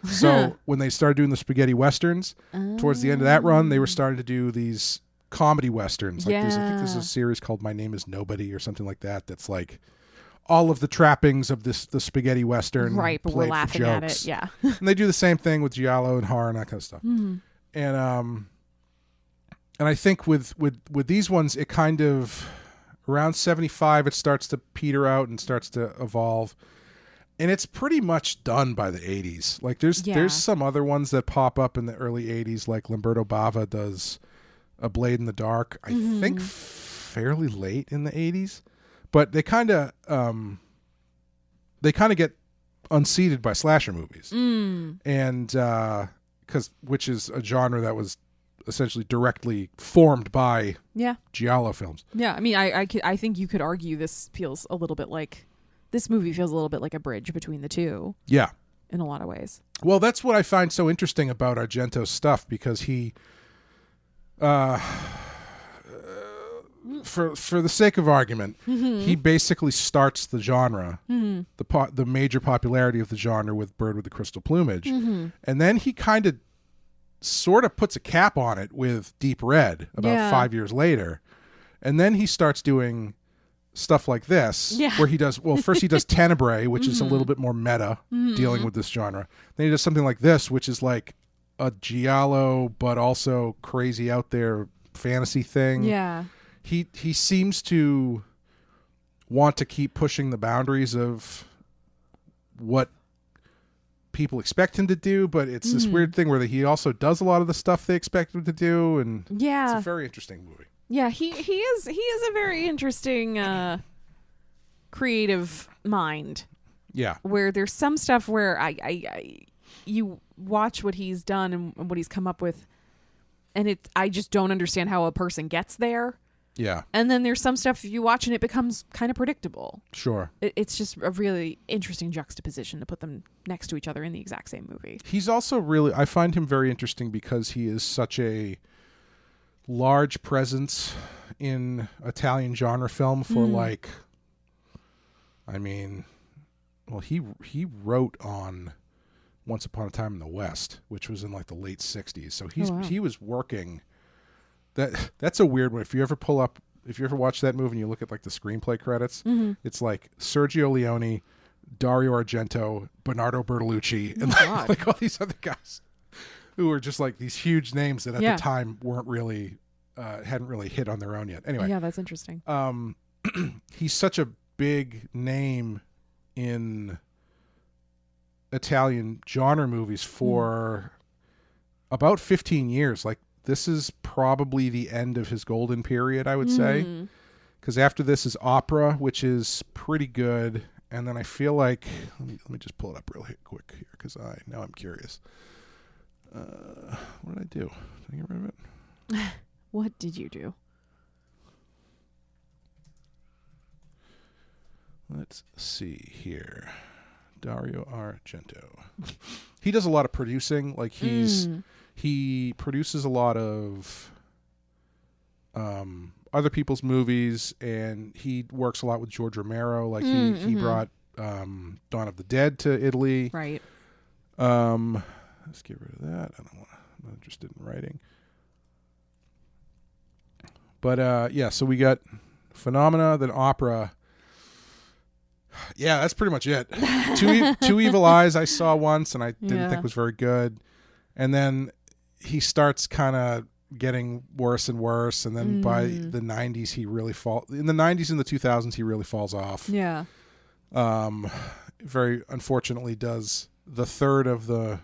So when they started doing the spaghetti westerns, towards the end of that run, they were starting to do these comedy westerns. Like I think there's a series called My Name is Nobody or something like that. That's like all of the trappings of the spaghetti western, right? But we're laughing at it, yeah. And they do the same thing with giallo and horror and that kind of stuff. And I think with these ones, it kind of around 75, it starts to peter out and starts to evolve. And it's pretty much done by the 80s. Like there's some other ones that pop up in the early 80s, like Lamberto Bava does A Blade in the Dark, I think fairly late in the 80s. But they kind of get unseated by slasher movies. And which is a genre that was essentially directly formed by giallo films. Yeah, I mean, I think you could argue this movie feels a little bit like a bridge between the two. Yeah. In a lot of ways. Well, that's what I find so interesting about Argento's stuff, because he, for the sake of argument, he basically starts the genre, the major popularity of the genre with Bird with the Crystal Plumage. And then he kind of sort of puts a cap on it with Deep Red about 5 years later. And then he starts doing stuff like this, where he does first he does Tenebrae, which is a little bit more meta, dealing with this genre. Then he does something like this, which is like a giallo but also crazy out there fantasy thing. He seems to want to keep pushing the boundaries of what people expect him to do, but it's this weird thing where he also does a lot of the stuff they expect him to do, and it's a very interesting movie. Yeah, he is a very interesting creative mind. Yeah. Where there's some stuff where you watch what he's done and what he's come up with, and I just don't understand how a person gets there. Yeah. And then there's some stuff you watch and it becomes kind of predictable. Sure. It's just a really interesting juxtaposition to put them next to each other in the exact same movie. He's also I find him very interesting because he is such a large presence in Italian genre film for he wrote on Once Upon a Time in the West, which was in like the late 60s. So he was working. That's a weird one. If you ever watch that movie and you look at like the screenplay credits, it's like Sergio Leone, Dario Argento, Bernardo Bertolucci, and like all these other guys who are just like these huge names that at the time weren't really hadn't really hit on their own yet. Anyway, yeah, that's interesting. He's such a big name in Italian genre movies for about 15 years. Like this is probably the end of his golden period, I would say. Because after this is Opera, which is pretty good. And then I feel like, let me just pull it up real quick here, because now I'm curious. What did I do? Did I get rid of it? What did you do? Let's see here. Dario Argento. He does a lot of producing. Like he produces a lot of other people's movies, and he works a lot with George Romero. Like he brought Dawn of the Dead to Italy. Right. Let's get rid of that. I'm not interested in writing. But yeah, so we got Phenomena, then Opera. Yeah, that's pretty much it. Two Evil Eyes I saw once, and I didn't think was very good. And then he starts kind of getting worse and worse, and then by the 90s he really in the 90s and the 2000s he really falls off. Yeah. Very unfortunately does the third of the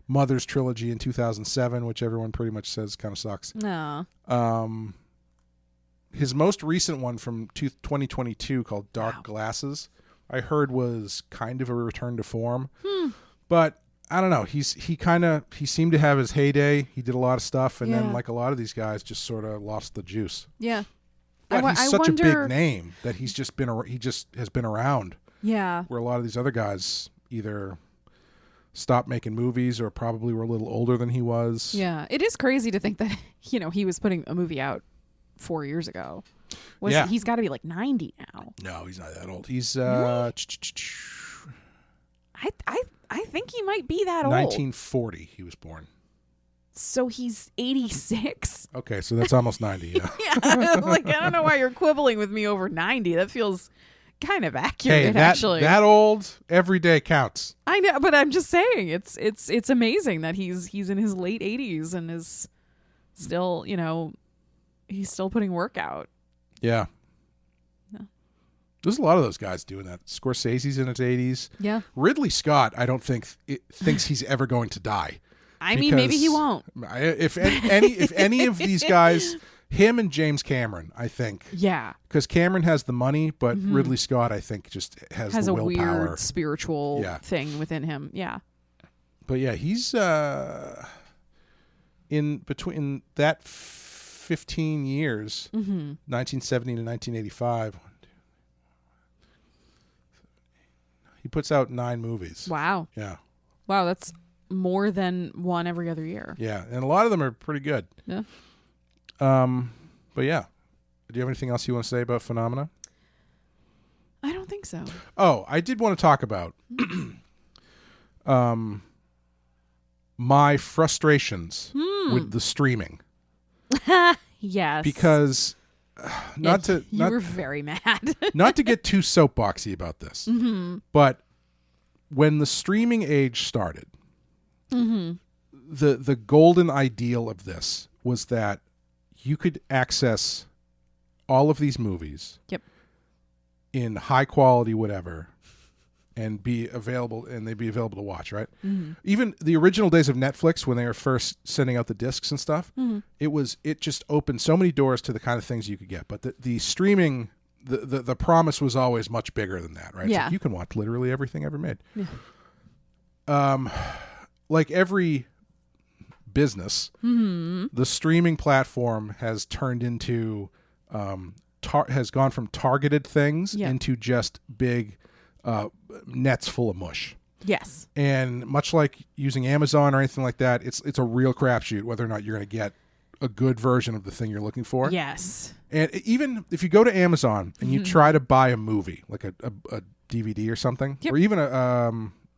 Mothers trilogy in 2007, which everyone pretty much says kind of sucks. No. His most recent one from 2022 called Dark Glasses, I heard was kind of a return to form. But I don't know. He seemed to have his heyday. He did a lot of stuff, and then like a lot of these guys just sort of lost the juice. Yeah. But he's such a big name that he just has been around. Yeah. Where a lot of these other guys either stopped making movies or probably were a little older than he was. Yeah. It is crazy to think that, he was putting a movie out 4 years ago. He's got to be like 90 now. No, he's not that old. He's really? I think he might be that old. 1940 he was born. So he's 86? Okay, so that's almost 90, yeah. Yeah, like I don't know why you're quibbling with me over 90. That feels kind of accurate, actually. That old, every day counts. I know, but I'm just saying it's amazing that he's in his late 80s and is still, he's still putting work out. Yeah. There's a lot of those guys doing that. Scorsese's in his 80s. Yeah. Ridley Scott, I don't think thinks he's ever going to die. I mean, maybe he won't. If any of these guys, him and James Cameron, I think. Yeah. Because Cameron has the money, but Ridley Scott, I think, just has the willpower. A weird spiritual thing within him. Yeah. But yeah, he's in between that 15 years, 1970 to 1985. He puts out 9 movies. Wow. Yeah. Wow, that's more than one every other year. Yeah, and a lot of them are pretty good. Yeah. But yeah. Do you have anything else you want to say about Phenomena? I don't think so. Oh, I did want to talk about my frustrations with the streaming. Yes. Because you were very mad. Not to get too soapboxy about this, but when the streaming age started, the golden ideal of this was that you could access all of these movies in high quality whatever and be available, and they'd be available to watch, right? Even the original days of Netflix, when they were first sending out the discs and stuff, it just opened so many doors to the kind of things you could get. But the streaming, the promise was always much bigger than that, right? Yeah. So you can watch literally everything ever made. Yeah. Like every business, the streaming platform has turned into has gone from targeted things into just big nets full of mush. Yes. And much like using Amazon or anything like that, it's a real crapshoot whether or not you're going to get a good version of the thing you're looking for. Yes. And even if you go to Amazon and you try to buy a movie, like a DVD or something, or even a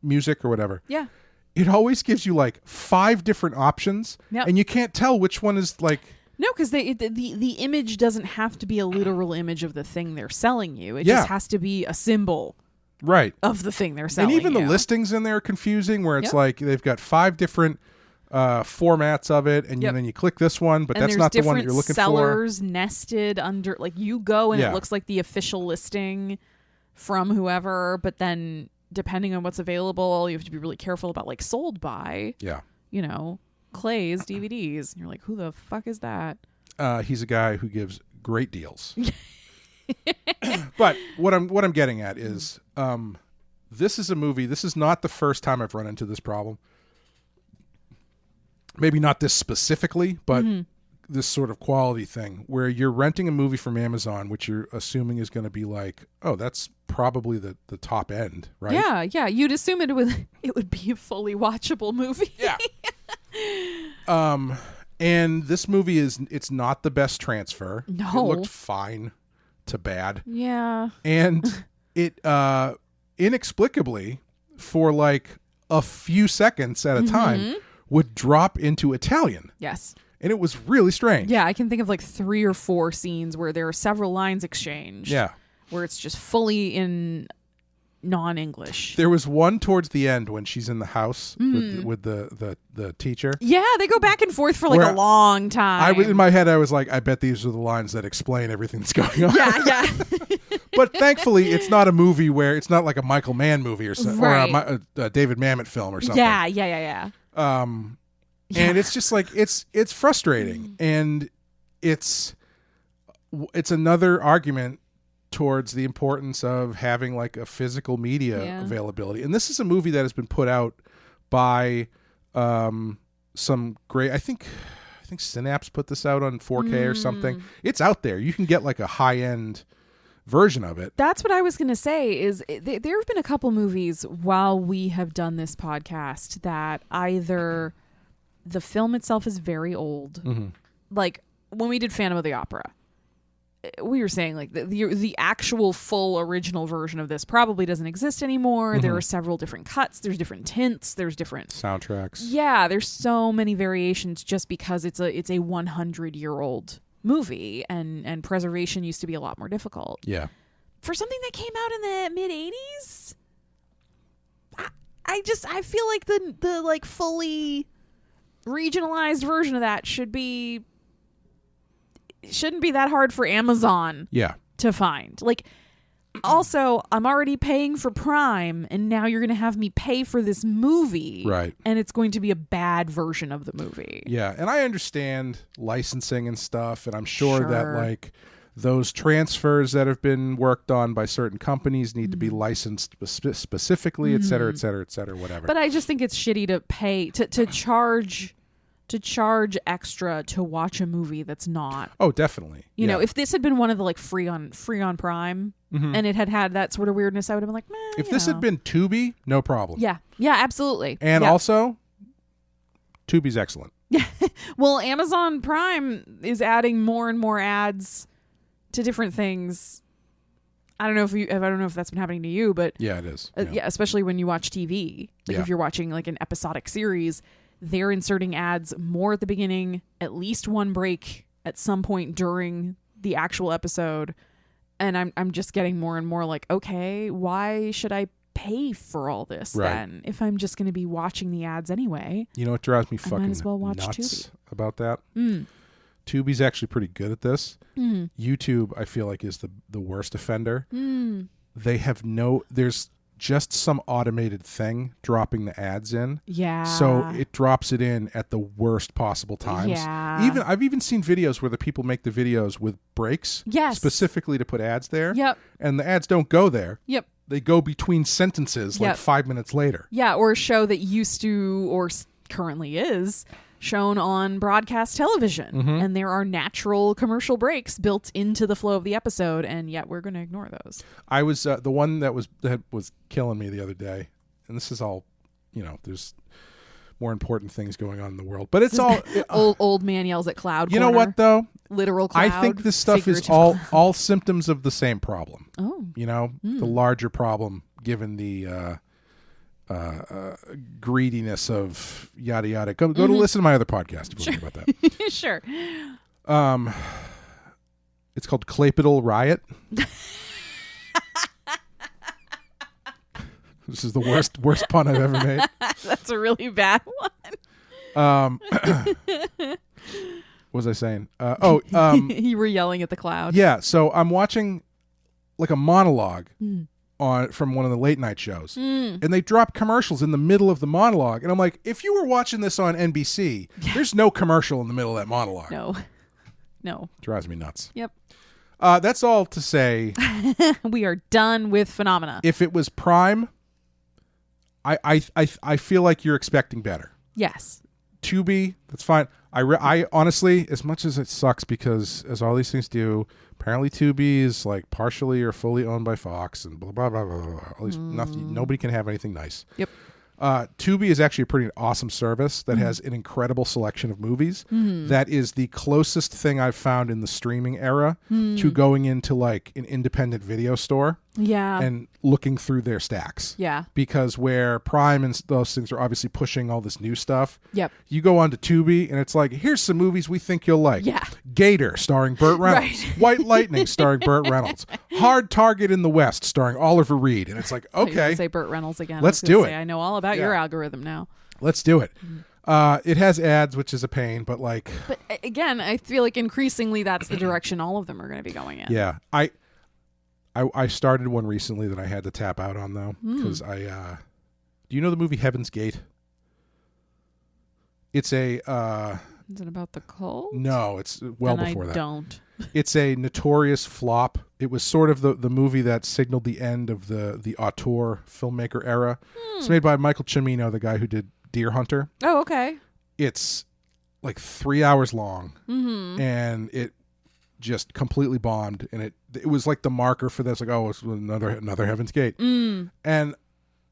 music or whatever, it always gives you like 5 different options, and you can't tell which one is like... No, because the image doesn't have to be a literal image of the thing they're selling you. It just has to be a symbol of the thing they're selling you. And even the listings in there are confusing, where it's like they've got 5 different formats of it, and then you click this one, but that's not the one that you're looking sellers nested under, like you go and it looks like the official listing from whoever, but then depending on what's available, you have to be really careful about like sold by. Yeah. You know. Clay's DVDs. And you're like, who the fuck is that? He's a guy who gives great deals. But what I'm getting at is this is a movie. This is not the first time I've run into this problem. Maybe not this specifically, but this sort of quality thing where you're renting a movie from Amazon, which you're assuming is going to be like, oh, that's probably the top end, right? Yeah. You'd assume it would be a fully watchable movie. Yeah. And this movie it's not the best transfer. No. It looked fine to bad. Yeah. And it inexplicably, for like a few seconds at a time, would drop into Italian. Yes. And it was really strange. Yeah, I can think of like 3 or 4 scenes where there are several lines exchanged. Yeah. Where it's just fully in non-English. There was one towards the end when she's in the house with the teacher. Yeah, they go back and forth for like Where a long time. In my head, I was like, I bet these are the lines that explain everything that's going on. Yeah. But thankfully, it's not a movie where it's not like a Michael Mann movie or something, Right. or a David Mamet film or something. Yeah. And it's just like it's frustrating, and it's another argument towards the importance of having like a physical media availability. And this is a movie that has been put out by some great, I think Synapse put this out on 4K or something. It's out there. You can get like a high-end version of it. That's what I was going to say is there have been a couple movies while we have done this podcast that either the film itself is very old. Like when we did Phantom of the Opera, we were saying like the actual full original version of this probably doesn't exist anymore. There are several different cuts. There's different tints. There's different soundtracks. Yeah, there's so many variations just because it's a 100-year-old movie and preservation used to be a lot more difficult. Yeah. For something that came out in the mid-80s, I feel like the like fully regionalized version of that shouldn't be that hard for Amazon to find. Like, also, I'm already paying for Prime, and now you're going to have me pay for this movie. Right. And it's going to be a bad version of the movie. Yeah, and I understand licensing and stuff, and I'm sure that like those transfers that have been worked on by certain companies need to be licensed specifically, et cetera, whatever. But I just think it's shitty to pay to charge extra to watch a movie that's not. Oh, definitely. You know, if this had been one of the like free on Prime and it had that sort of weirdness, I would have been like, meh. If this had been Tubi, no problem. Yeah, absolutely. And also, Tubi's excellent. Yeah. Well, Amazon Prime is adding more and more ads to different things. I don't know if that's been happening to you, but yeah, it is. Yeah, especially when you watch TV. Like if you're watching like an episodic series, they're inserting ads more at the beginning, at least one break at some point during the actual episode. And I'm just getting more and more like, okay, why should I pay for all this then if I'm just going to be watching the ads anyway? You know what drives me I fucking might as well watch nuts Tubi. about that? Tubi's actually pretty good at this. YouTube, I feel like, is the worst offender. They have there's just some automated thing dropping the ads in. Yeah. So it drops it in at the worst possible times. Yeah. I've even seen videos where the people make the videos with breaks. Yes. Specifically to put ads there. Yep. And the ads don't go there. Yep. They go between sentences like 5 minutes later. Yeah, or a show that used to or currently is shown on broadcast television, and there are natural commercial breaks built into the flow of the episode, and yet we're going to ignore those. I was the one that was killing me the other day, and this is all, there's more important things going on in the world, but it's all old man yells at cloud. You know what though? Literal cloud. I think this stuff is all symptoms of the same problem. Oh, the larger problem given the greediness of yada yada. Go to listen to my other podcast if you want to hear about that. Sure. It's called Claypital Riot. This is the worst pun I've ever made. That's a really bad one. What was I saying? You were yelling at the cloud. Yeah, so I'm watching like a monologue from one of the late night shows, and they drop commercials in the middle of the monologue, and I'm like, if you were watching this on NBC, there's no commercial in the middle of that monologue. No. Drives me nuts. Yep. That's all to say. We are done with Phenomena. If it was Prime, I feel like you're expecting better. Yes. Tubi, that's fine. I honestly, as much as it sucks, because as all these things do, apparently Tubi is like partially or fully owned by Fox and blah blah blah blah blah. All these, nothing, nobody can have anything nice. Yep. Tubi is actually a pretty awesome service that has an incredible selection of movies. That is the closest thing I've found in the streaming era to going into like an independent video store and looking through their stacks. Yeah. Because where Prime and those things are obviously pushing all this new stuff, you go on to Tubi and it's like, here's some movies we think you'll like. Yeah. Gator starring Burt Reynolds. White Lightning starring Burt Reynolds. Hard Target in the West starring Oliver Reed. And it's like, okay. Say Burt Reynolds again. Let's do it. I know all about your algorithm now. Let's do it. It has ads, which is a pain, but like... But again, I feel like increasingly that's the direction all of them are going to be going in. Yeah. I started one recently that I had to tap out on, though, because do you know the movie Heaven's Gate? It's a... Is it about the cult? No, it's well then before that. I don't. It's a notorious flop. It was sort of the movie that signaled the end of the auteur filmmaker era. It's made by Michael Cimino, the guy who did Deer Hunter. Oh, okay. It's like 3 hours long, and it just completely bombed. And it was like the marker for this. Like, oh, it's another Heaven's Gate. And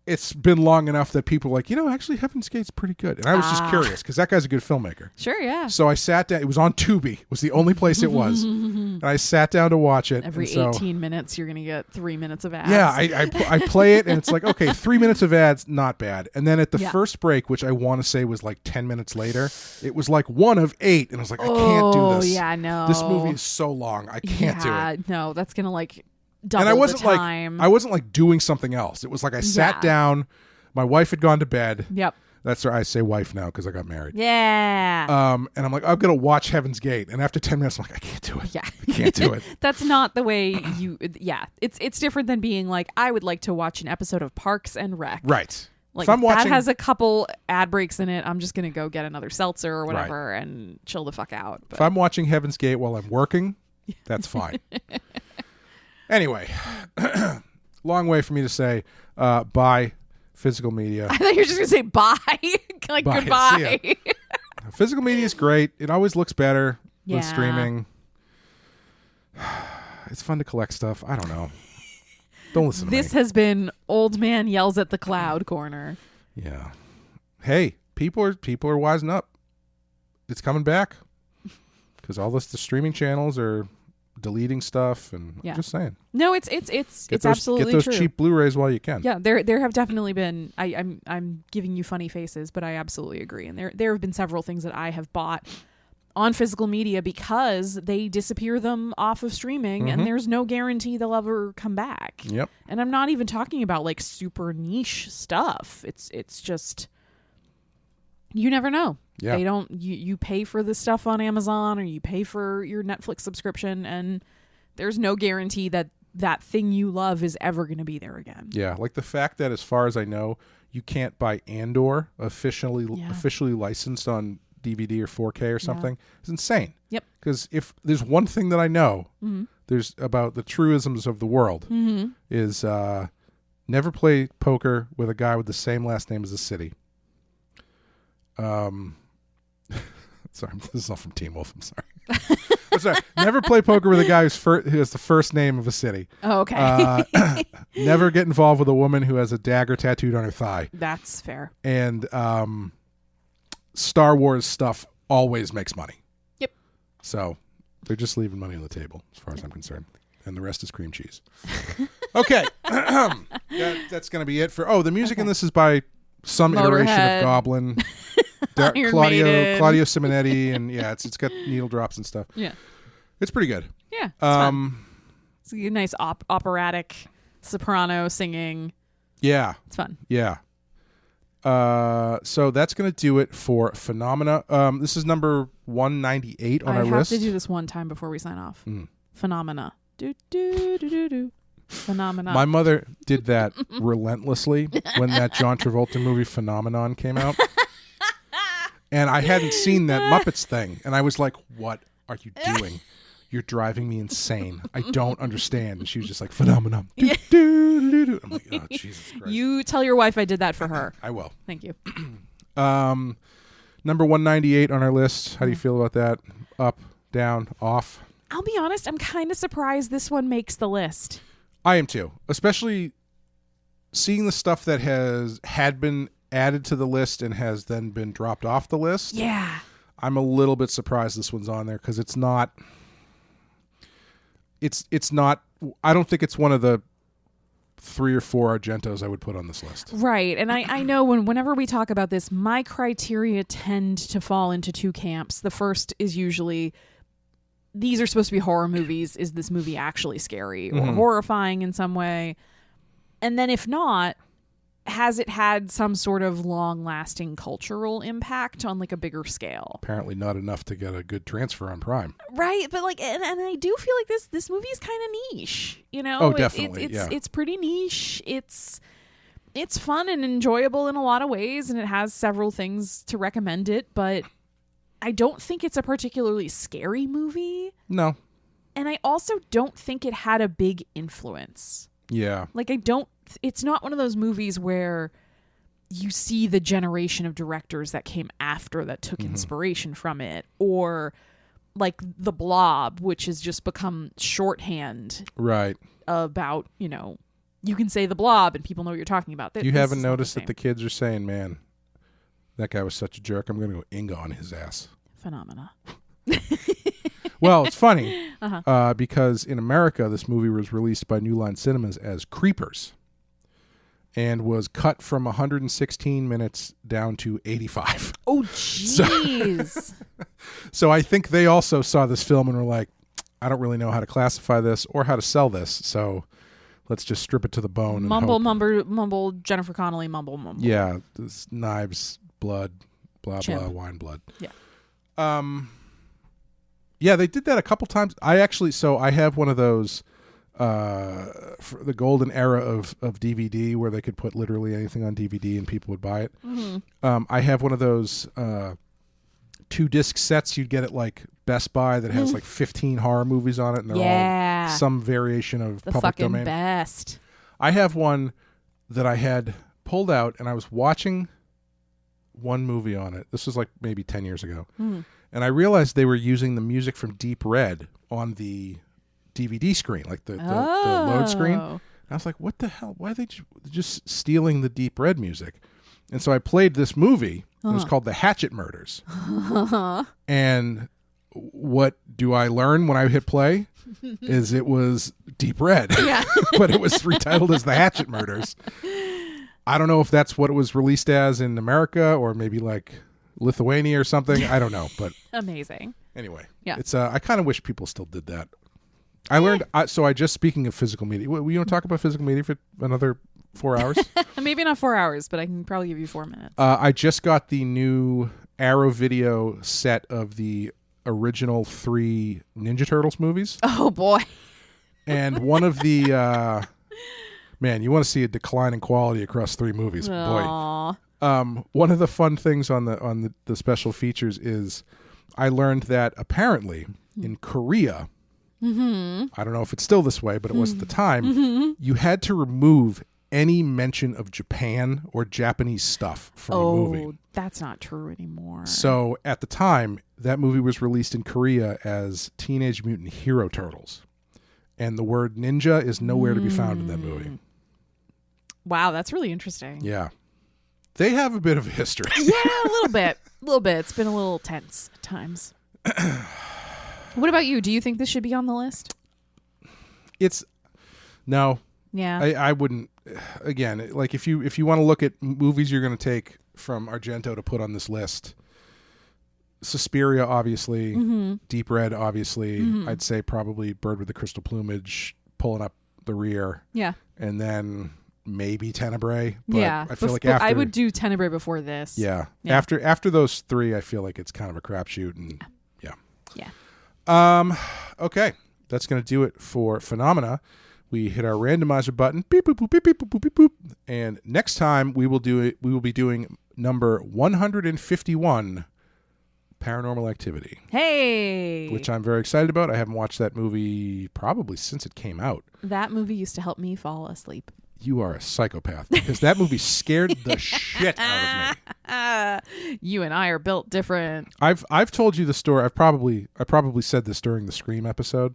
it's been long enough that people are like, actually Heaven's Gate's pretty good. And I was just curious because that guy's a good filmmaker. Sure, yeah. So I sat down. It was on Tubi. It was the only place it was. And I sat down to watch it. Every 18 minutes, you're going to get 3 minutes of ads. Yeah, I play it, and it's like, okay, 3 minutes of ads, not bad. And then at the first break, which I want to say was like 10 minutes later, it was like 1 of 8. And I was like, I can't do this. Oh, yeah, no. This movie is so long. I can't do it. No, that's going to like double and I wasn't the time. I wasn't like doing something else. It was like I sat down. My wife had gone to bed. Yep. That's why I say wife now because I got married. Yeah. And I'm like, I'm going to watch Heaven's Gate. And after 10 minutes, I'm like, I can't do it. Yeah. I can't do it. That's not the way you, It's different than being like, I would like to watch an episode of Parks and Rec. Right. Like, if I'm watching, that has a couple ad breaks in it. I'm just going to go get another seltzer or whatever and chill the fuck out. But. If I'm watching Heaven's Gate while I'm working, that's fine. Anyway, long way for me to say bye. Physical media. I thought you were just going to say bye. Like bye. Goodbye. Physical media is great. It always looks better than streaming. It's fun to collect stuff. I don't know. Don't listen to me. This has been Old Man Yells at the Cloud Corner. Yeah. Hey, people are wising up. It's coming back. Because all the streaming channels are deleting stuff, and I'm just saying. No, it's absolutely get those true. cheap Blu-rays while you can. Yeah, there have definitely been. I'm giving you funny faces, but I absolutely agree. And there have been several things that I have bought on physical media because they disappear them off of streaming, and there's no guarantee they'll ever come back. Yep. And I'm not even talking about like super niche stuff. It's just you never know. Yeah. They don't. You pay for the stuff on Amazon or you pay for your Netflix subscription, and there's no guarantee that that thing you love is ever going to be there again. Yeah, like the fact that, as far as I know, you can't buy Andor officially licensed on DVD or 4K or something is insane. Yep. Because if there's one thing that I know, there's about the truisms of the world is never play poker with a guy with the same last name as a city. Sorry, this is all from Teen Wolf. I'm sorry. I'm sorry. Never play poker with a guy who has the first name of a city. Oh, okay. Never get involved with a woman who has a dagger tattooed on her thigh. That's fair. And Star Wars stuff always makes money. Yep. So they're just leaving money on the table, as far as I'm concerned. And the rest is cream cheese. Okay. That's going to be it for... the music in this is by some iteration of Goblin. Claudio Simonetti, and it's got needle drops and stuff. Yeah, it's pretty good. Yeah, it's fun. It's a nice operatic soprano singing. Yeah, it's fun. Yeah. So that's gonna do it for Phenomena. This is number 198 on our list. I have to do this one time before we sign off. Phenomena. Do do do do do. Phenomenon. My mother did that relentlessly when that John Travolta movie Phenomenon came out. And I hadn't seen that Muppets thing. And I was like, what are you doing? You're driving me insane. I don't understand. And she was just like, Phenomenon. I'm like, oh, Jesus Christ. You tell your wife I did that for her. I will. Thank you. Number 198 on our list. How do you feel about that? Up, down, off? I'll be honest, I'm kind of surprised this one makes the list. I am too. Especially seeing the stuff that had been added to the list and has then been dropped off the list. Yeah. I'm a little bit surprised this one's on there because it's not I don't think it's one of the 3 or 4 Argentos I would put on this list. Right. And I know whenever we talk about this, my criteria tend to fall into 2 camps. The first is usually these are supposed to be horror movies. Is this movie actually scary or horrifying in some way? And then if not, has it had some sort of long-lasting cultural impact on like a bigger scale? Apparently not enough to get a good transfer on Prime. Right, but like, and I do feel like this movie is kind of niche. You know, oh, definitely, it's pretty niche. It's fun and enjoyable in a lot of ways, and it has several things to recommend it. But I don't think it's a particularly scary movie. No, and I also don't think it had a big influence. Yeah, like it's not one of those movies where you see the generation of directors that came after that took inspiration from it, or like The Blob, which has just become shorthand, right? About, you know, you can say The Blob and people know what you're talking about. You haven't noticed that the kids are saying, "Man, that guy was such a jerk. I'm going to go Inga on his ass." Phenomena. Well, it's funny because in America, this movie was released by New Line Cinemas as Creepers and was cut from 116 minutes down to 85. Oh, jeez. So I think they also saw this film and were like, I don't really know how to classify this or how to sell this, so let's just strip it to the bone. Mumble, Jennifer Connelly, mumble. Yeah, this knives, blood, blah, Chimp. blah, wine, blood. Yeah. Yeah, they did that a couple times. I have one of those, for the golden era of DVD where they could put literally anything on DVD and people would buy it. I have one of those 2-disc sets you'd get at like Best Buy that has like 15 horror movies on it, and they're all some variation of the public fucking domain. Best. I have one that I had pulled out, and I was watching one movie on it. This was like maybe 10 years ago. And I realized they were using the music from Deep Red on the DVD screen, like the load screen. And I was like, what the hell? Why are they just stealing the Deep Red music? And so I played this movie. It was called The Hatchet Murders. And what do I learn when I hit play? Is it was Deep Red. Yeah. But it was retitled as The Hatchet Murders. I don't know if that's what it was released as in America or maybe like Lithuania or something. I don't know, but amazing. Anyway, yeah, it's I kind of wish people still did that. I learned. Speaking of physical media, we want to talk about physical media for another 4 hours. Maybe not 4 hours, but I can probably give you 4 minutes. I just got the new Arrow Video set of the original 3 Ninja Turtles movies. Oh boy! And one of the man, you want to see a decline in quality across 3 movies, Aww. boy. One of the fun things on the special features is I learned that apparently in Korea, I don't know if it's still this way, but it was at the time, you had to remove any mention of Japan or Japanese stuff from a movie. Oh, that's not true anymore. So at the time, that movie was released in Korea as Teenage Mutant Hero Turtles. And the word ninja is nowhere to be found in that movie. Wow, that's really interesting. Yeah. They have a bit of a history. Yeah, a little bit. A little bit. It's been a little tense at times. What about you? Do you think this should be on the list? No. Yeah. I wouldn't. Again, like if you want to look at movies you're going to take from Argento to put on this list, Suspiria, obviously, Deep Red, obviously, I'd say probably Bird with the Crystal Plumage, Pulling Up the Rear. Yeah. And then maybe Tenebrae. But yeah. I feel like after I would do Tenebrae before this. Yeah. After those 3, I feel like it's kind of a crapshoot, and yeah. Yeah. Okay. That's going to do it for Phenomena. We hit our randomizer button. Beep, boop, boop, beep, beep, boop, boop, beep, boop. And next time we will be doing number 151, Paranormal Activity. Hey! Which I'm very excited about. I haven't watched that movie probably since it came out. That movie used to help me fall asleep. You are a psychopath because that movie scared the shit out of me. You and I are built different. I've told you the story. I probably said this during the Scream episode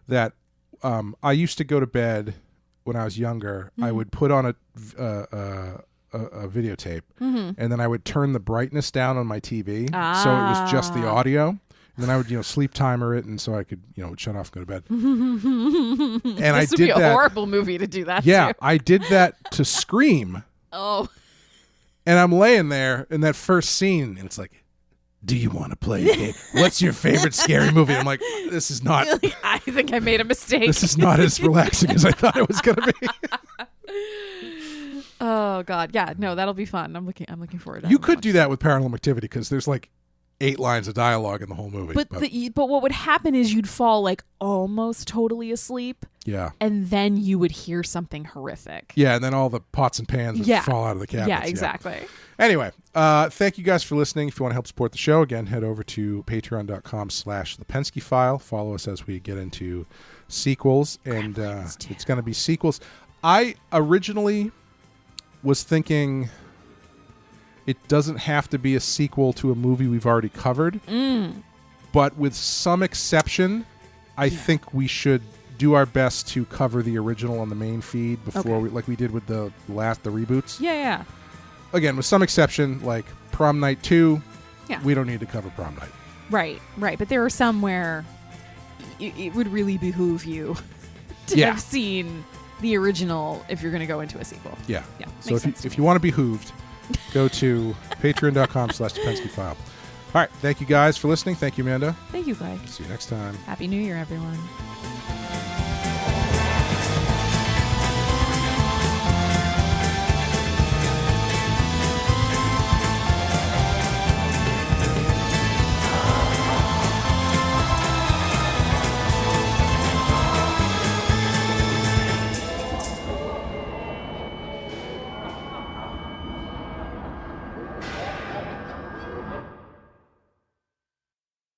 that I used to go to bed when I was younger. I would put on a videotape, and then I would turn the brightness down on my TV, so it was just the audio. And then I would, sleep timer it, and so I could, shut off and go to bed. And this would be a horrible movie to do that. Yeah, to. I did that to Scream. Oh. And I'm laying there in that first scene, and it's like, do you want to play a game? What's your favorite scary movie? I'm like, this is not. I think I made a mistake. This is not as relaxing as I thought it was going to be. Oh God, yeah, no, that'll be fun. I'm looking forward to it. You could do that with Paranormal Activity because there's like 8 lines of dialogue in the whole movie. But what would happen is you'd fall like almost totally asleep. Yeah. And then you would hear something horrific. Yeah, and then all the pots and pans would fall out of the cabinets. Yeah, exactly. Yeah. Anyway, thank you guys for listening. If you want to help support the show, again, head over to patreon.com/The Penske File. Follow us as we get into sequels. And it's going to be sequels. I originally was thinking it doesn't have to be a sequel to a movie we've already covered. But with some exception, I think we should do our best to cover the original on the main feed before we did with the reboots. Yeah. Again, with some exception, like Prom Night 2, we don't need to cover Prom Night. Right. But there are some where it would really behoove you to have seen the original if you're going to go into a sequel. Yeah. So if you want to be hooved, go to patreon.com/The Penske File. All right. Thank you guys for listening. Thank you, Amanda. Thank you, Clay. See you next time. Happy New Year, everyone.